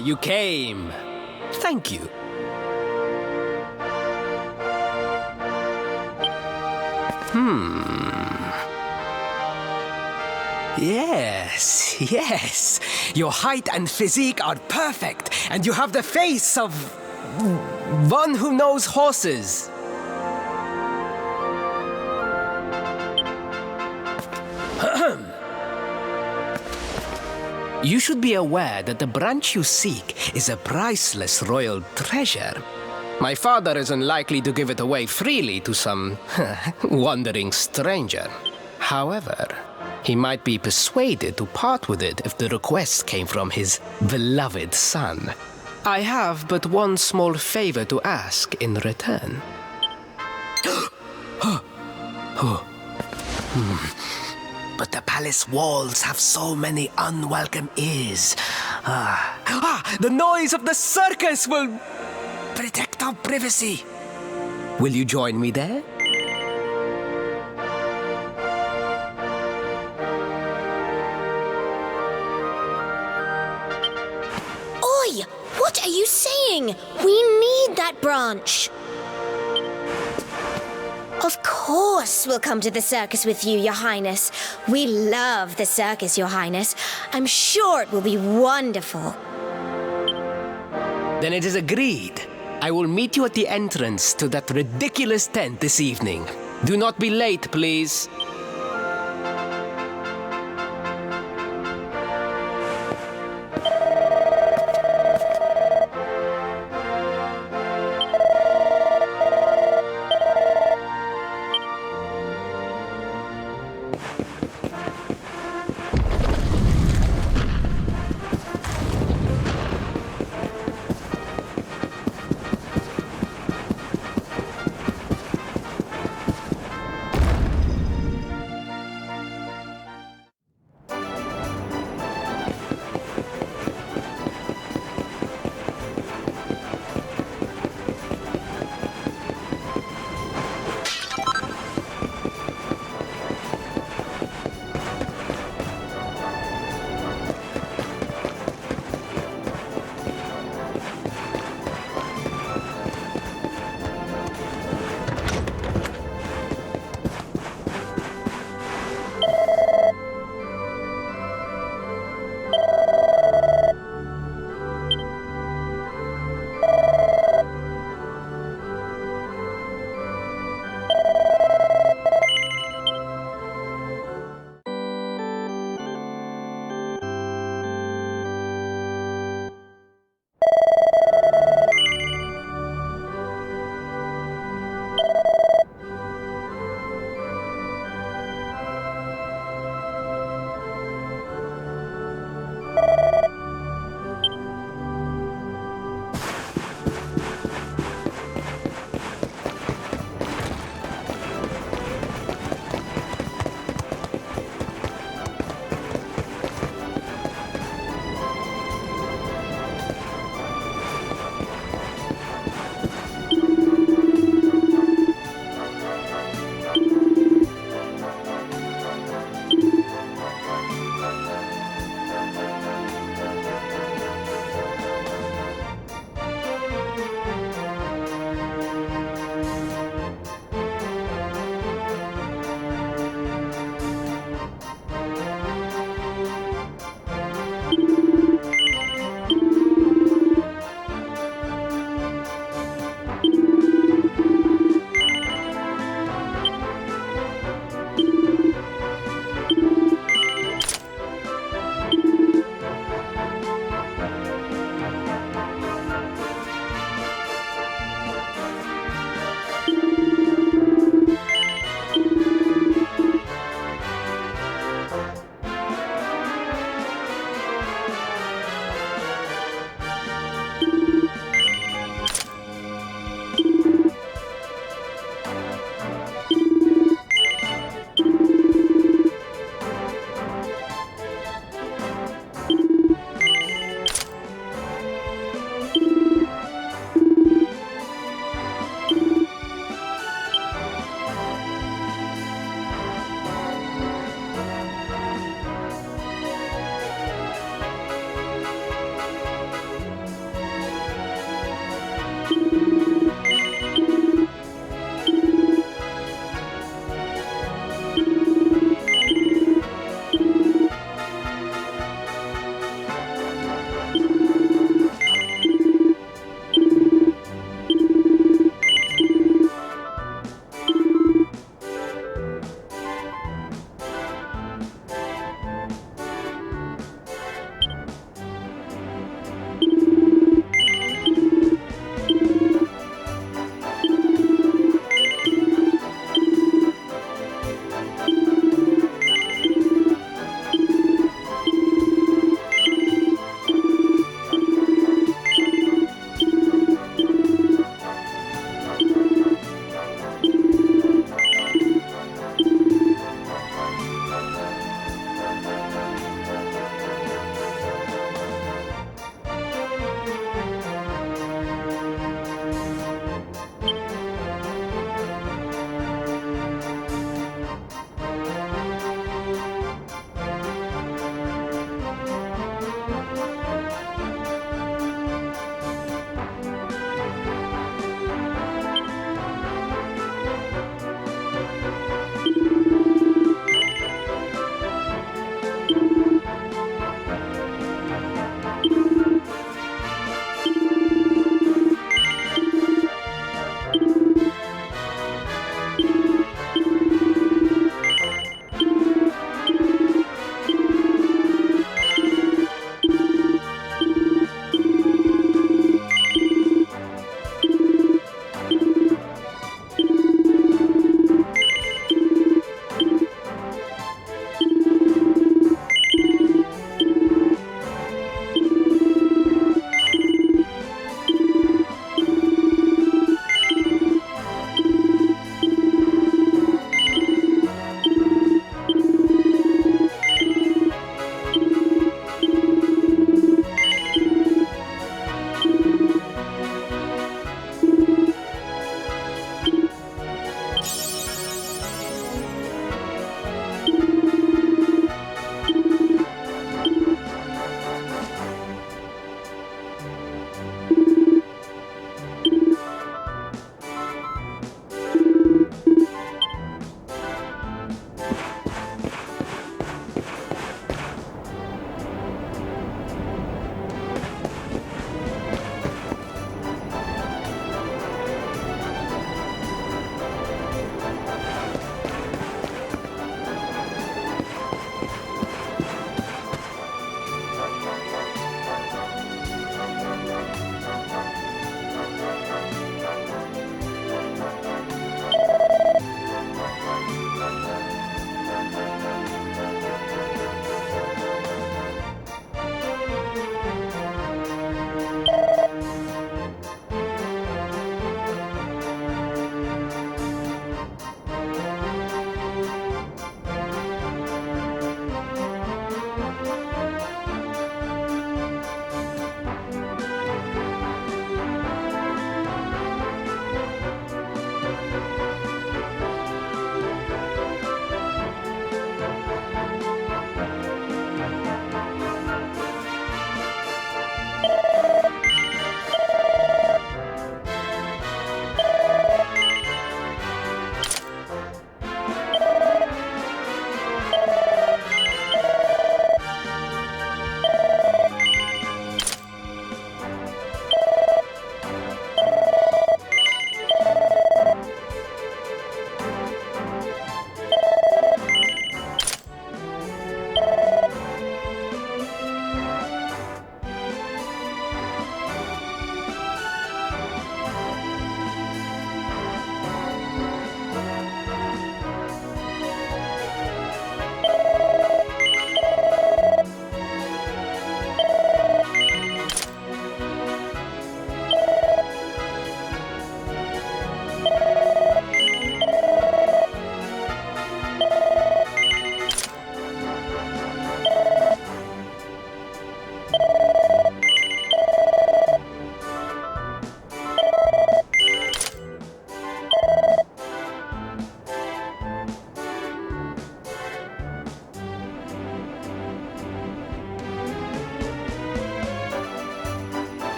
you came. Thank you. Yes. Your height and physique are perfect, and you have the face of one who knows horses. You should be aware that the branch you seek is a priceless royal treasure. My father is unlikely to give it away freely to some wandering stranger. However, he might be persuaded to part with it if the request came from his beloved son. I have but one small favor to ask in return. But the palace walls have so many unwelcome ears. The noise of the circus will protect our privacy. Will you join me there? Oi! What are you saying? We need that branch. Of course we'll come to the circus with you, Your Highness. We love the circus, Your Highness. I'm sure it will be wonderful. Then it is agreed. I will meet you at the entrance to that ridiculous tent this evening. Do not be late, please.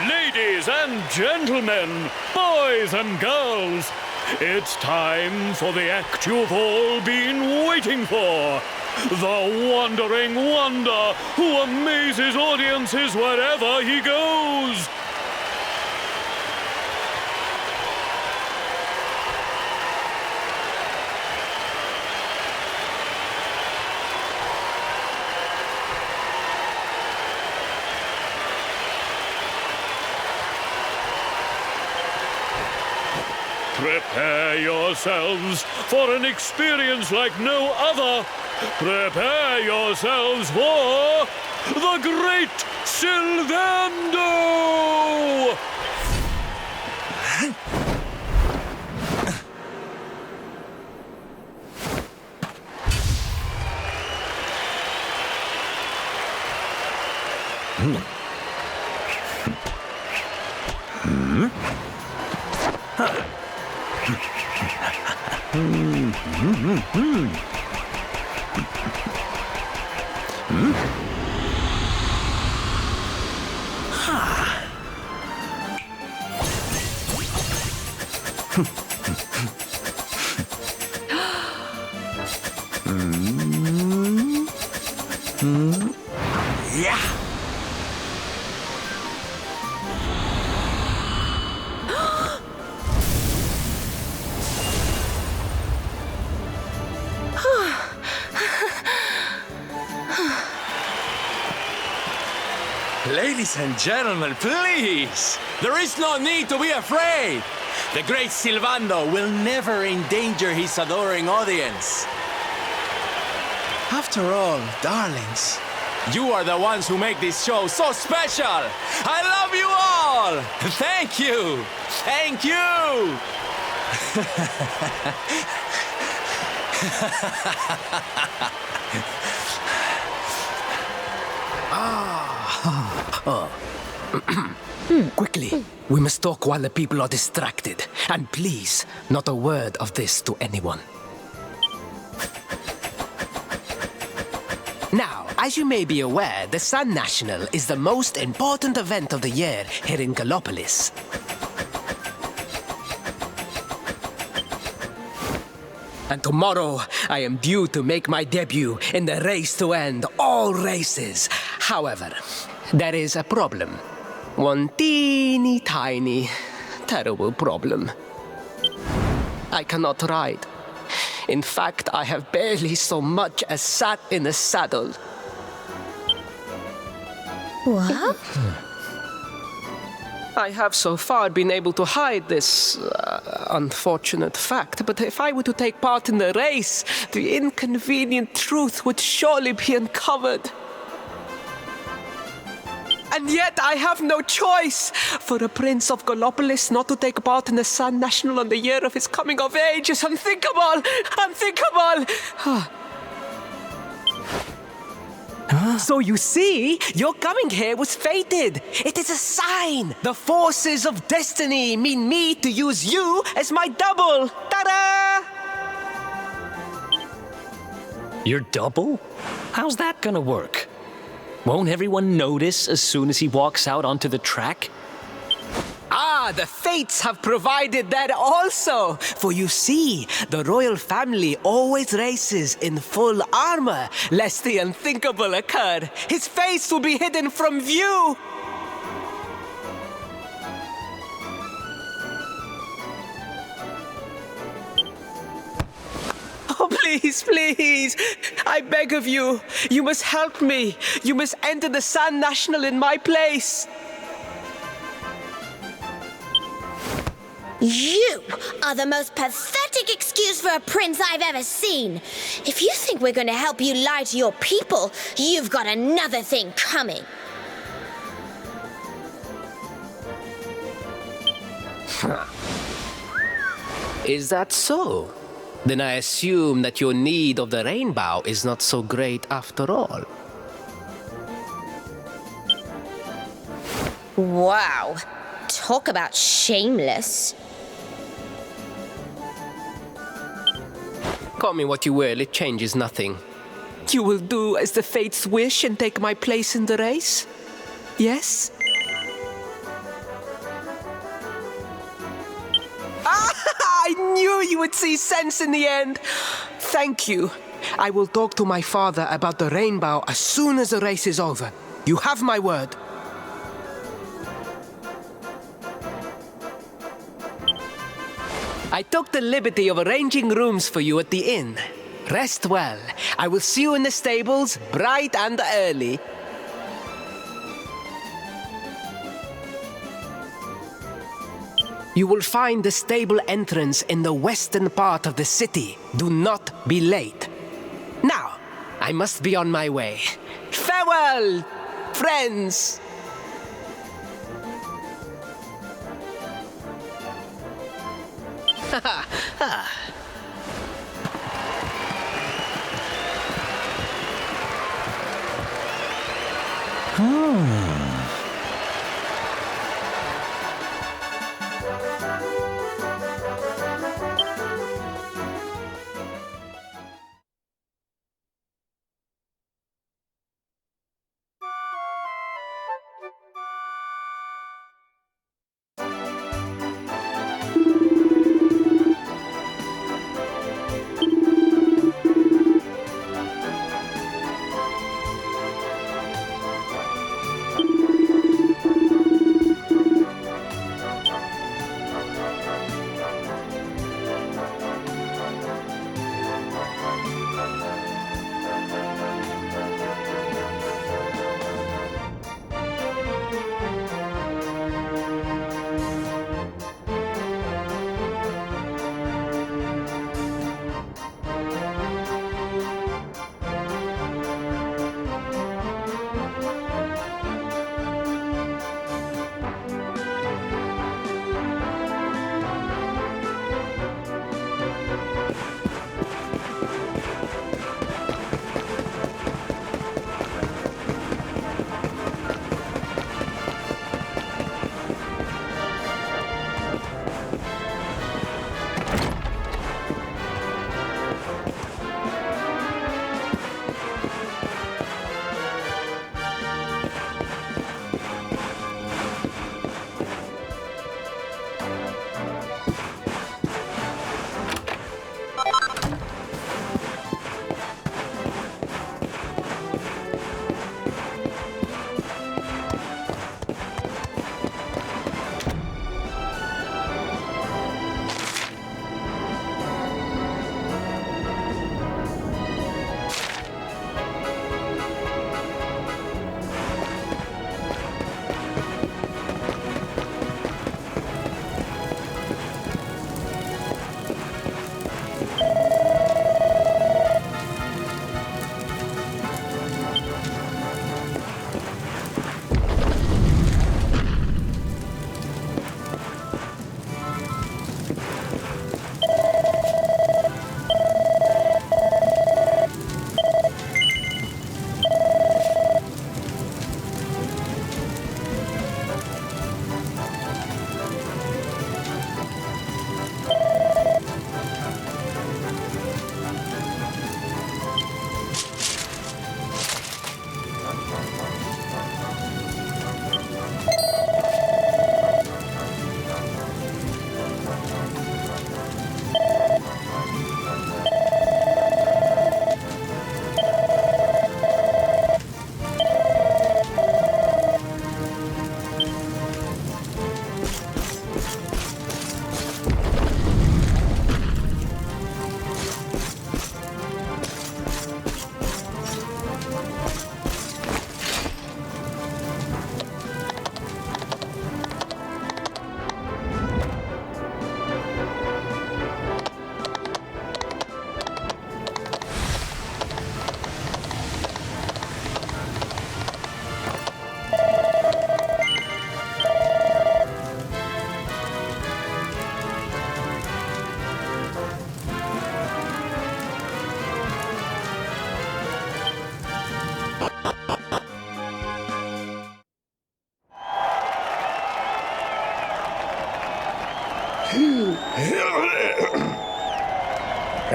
Ladies and gentlemen, boys and girls, it's time for the act you've all been waiting for. The Wandering Wonder who amazes audiences wherever he goes. Prepare yourselves for an experience like no other. Prepare yourselves for the Great Sylvando! Ladies and gentlemen, please! There is no need to be afraid! The great Sylvando will never endanger his adoring audience. After all, darlings, you are the ones who make this show so special! I love you all! Thank you! Thank you! Quickly, we must talk while the people are distracted. And please, not a word of this to anyone. Now, as you may be aware, the Sun National is the most important event of the year here in Gallopolis. And tomorrow, I am due to make my debut in the race to end all races. However, there is a problem. One teeny tiny, terrible problem. I cannot ride. In fact, I have barely so much as sat in a saddle. What? I have so far been able to hide this unfortunate fact, but if I were to take part in the race, the inconvenient truth would surely be uncovered. And yet I have no choice. For a prince of Gallopolis not to take part in the Sun National on the year of his coming of age is unthinkable! Unthinkable! So you see, your coming here was fated. It is a sign. The forces of destiny mean me to use you as my double. Ta-da! Your double? How's that gonna work? Won't everyone notice as soon as he walks out onto the track? Ah, the fates have provided that also. For you see, the royal family always races in full armor, lest the unthinkable occur. His face will be hidden from view. Oh, please, please, I beg of you, you must help me. You must enter the Sun National in my place. You are the most pathetic excuse for a prince I've ever seen. If you think we're going to help you lie to your people, you've got another thing coming. Is that so? Then I assume that your need of the rainbow is not so great after all. Wow. Talk about shameless. Call me what you will, it changes nothing. You will do as the fates wish and take my place in the race? Yes? I knew you would see sense in the end. Thank you. I will talk to my father about the rainbow as soon as the race is over. You have my word. I took the liberty of arranging rooms for you at the inn. Rest well. I will see you in the stables, bright and early. You will find the stable entrance in the western part of the city. Do not be late. Now, I must be on my way. Farewell, friends!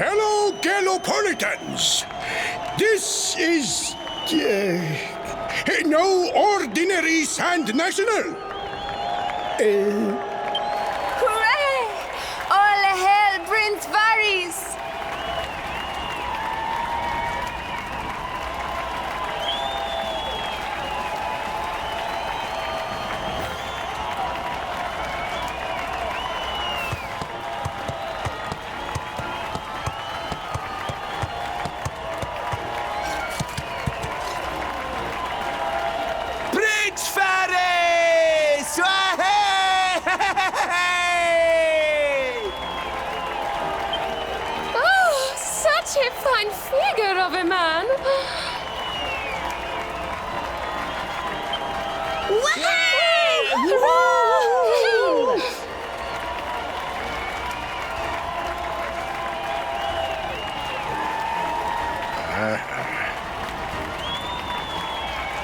Hello, Gelopolitans! This is no ordinary Sand National. Hooray! All hail Prince Varys! Prince Ferris! Oh, such a fine figure of a man!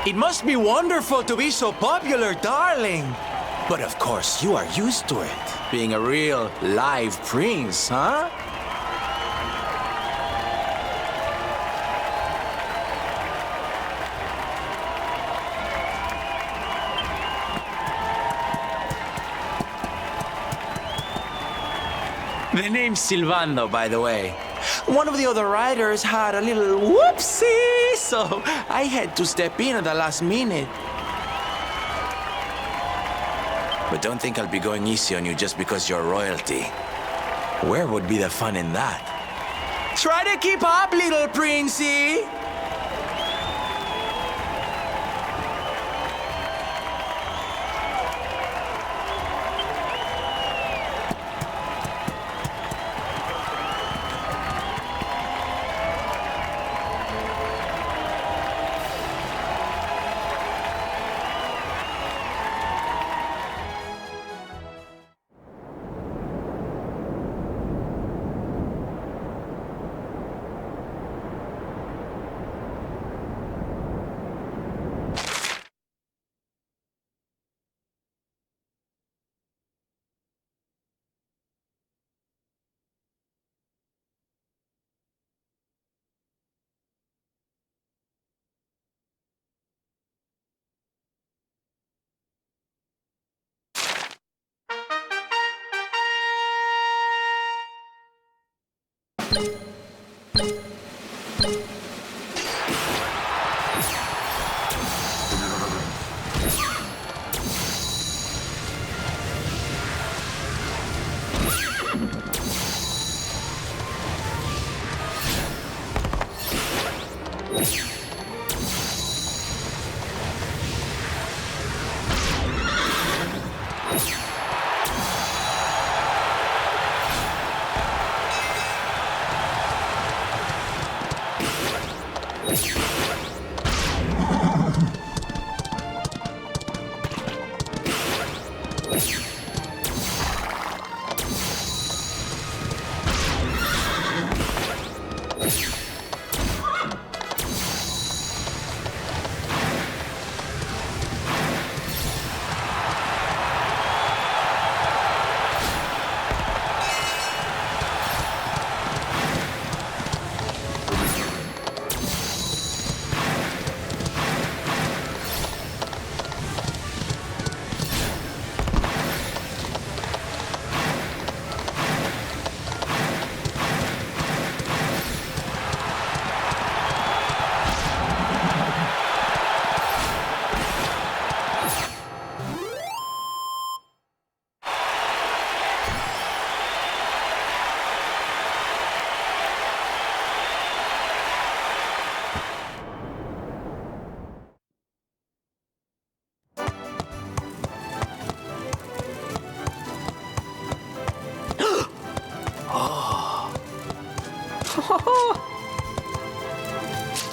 It must be wonderful to be so popular, darling. But of course, you are used to it. Being a real live prince, huh? The name's Silvando, by the way. One of the other riders had a little whoopsie, so I had to step in at the last minute. But don't think I'll be going easy on you just because you're royalty. Where would be the fun in that? Try to keep up, little princey!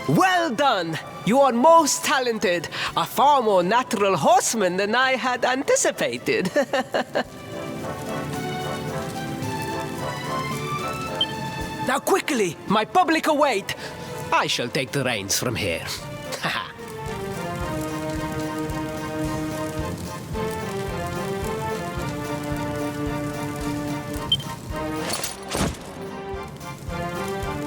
Well done! You are most talented. A far more natural horseman than I had anticipated. Now quickly, my public await. I shall take the reins from here.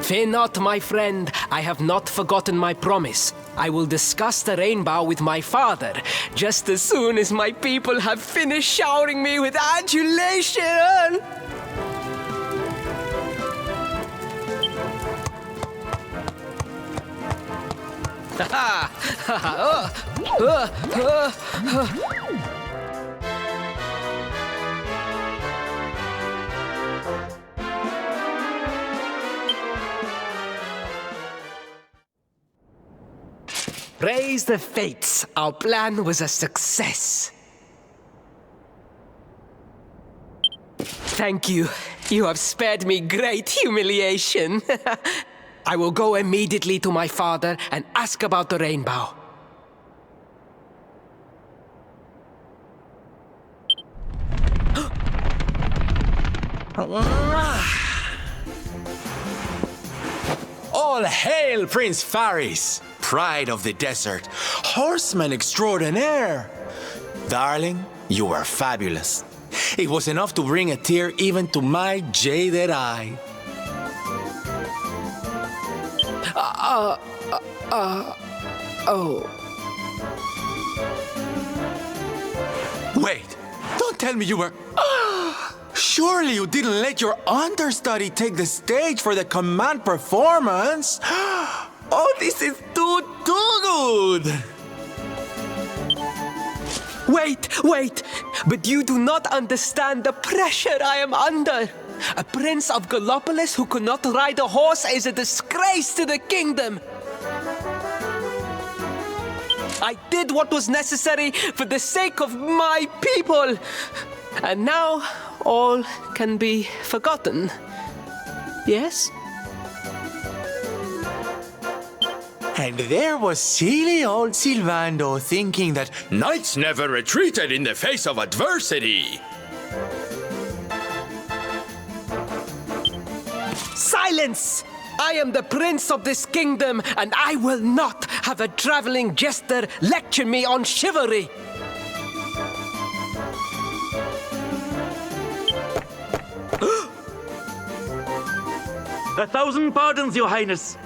Fear not, my friend. I have not forgotten my promise. I will discuss the rainbow with my father just as soon as my people have finished showering me with adulation. Praise the fates, our plan was a success. Thank you. You have spared me great humiliation. I will go immediately to my father and ask about the rainbow. All hail Prince Faris, pride of the desert, horseman extraordinaire. Darling, you are fabulous. It was enough to bring a tear even to my jaded eye. Wait, don't tell me you were... Surely you didn't let your understudy take the stage for the command performance? Oh, this is too good! Wait! But you do not understand the pressure I am under. A prince of Gallopolis who could not ride a horse is a disgrace to the kingdom. I did what was necessary for the sake of my people. And now all can be forgotten. Yes? And there was silly old Silvando thinking that knights never retreated in the face of adversity. Silence! I am the prince of this kingdom, and I will not have a traveling jester lecture me on chivalry. A thousand pardons, Your Highness.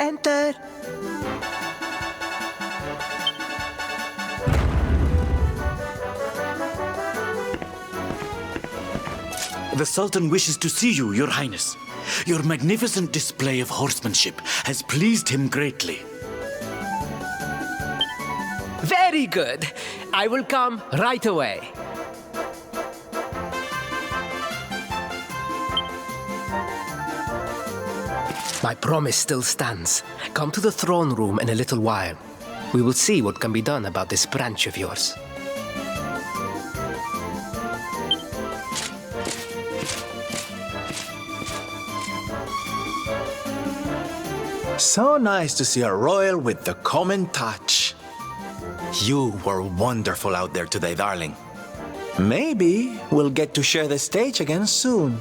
Enter. The Sultan wishes to see you, Your Highness. Your magnificent display of horsemanship has pleased him greatly. Very good. I will come right away. My promise still stands. Come to the throne room in a little while. We will see what can be done about this branch of yours. So nice to see a royal with the common touch. You were wonderful out there today, darling. Maybe we'll get to share the stage again soon.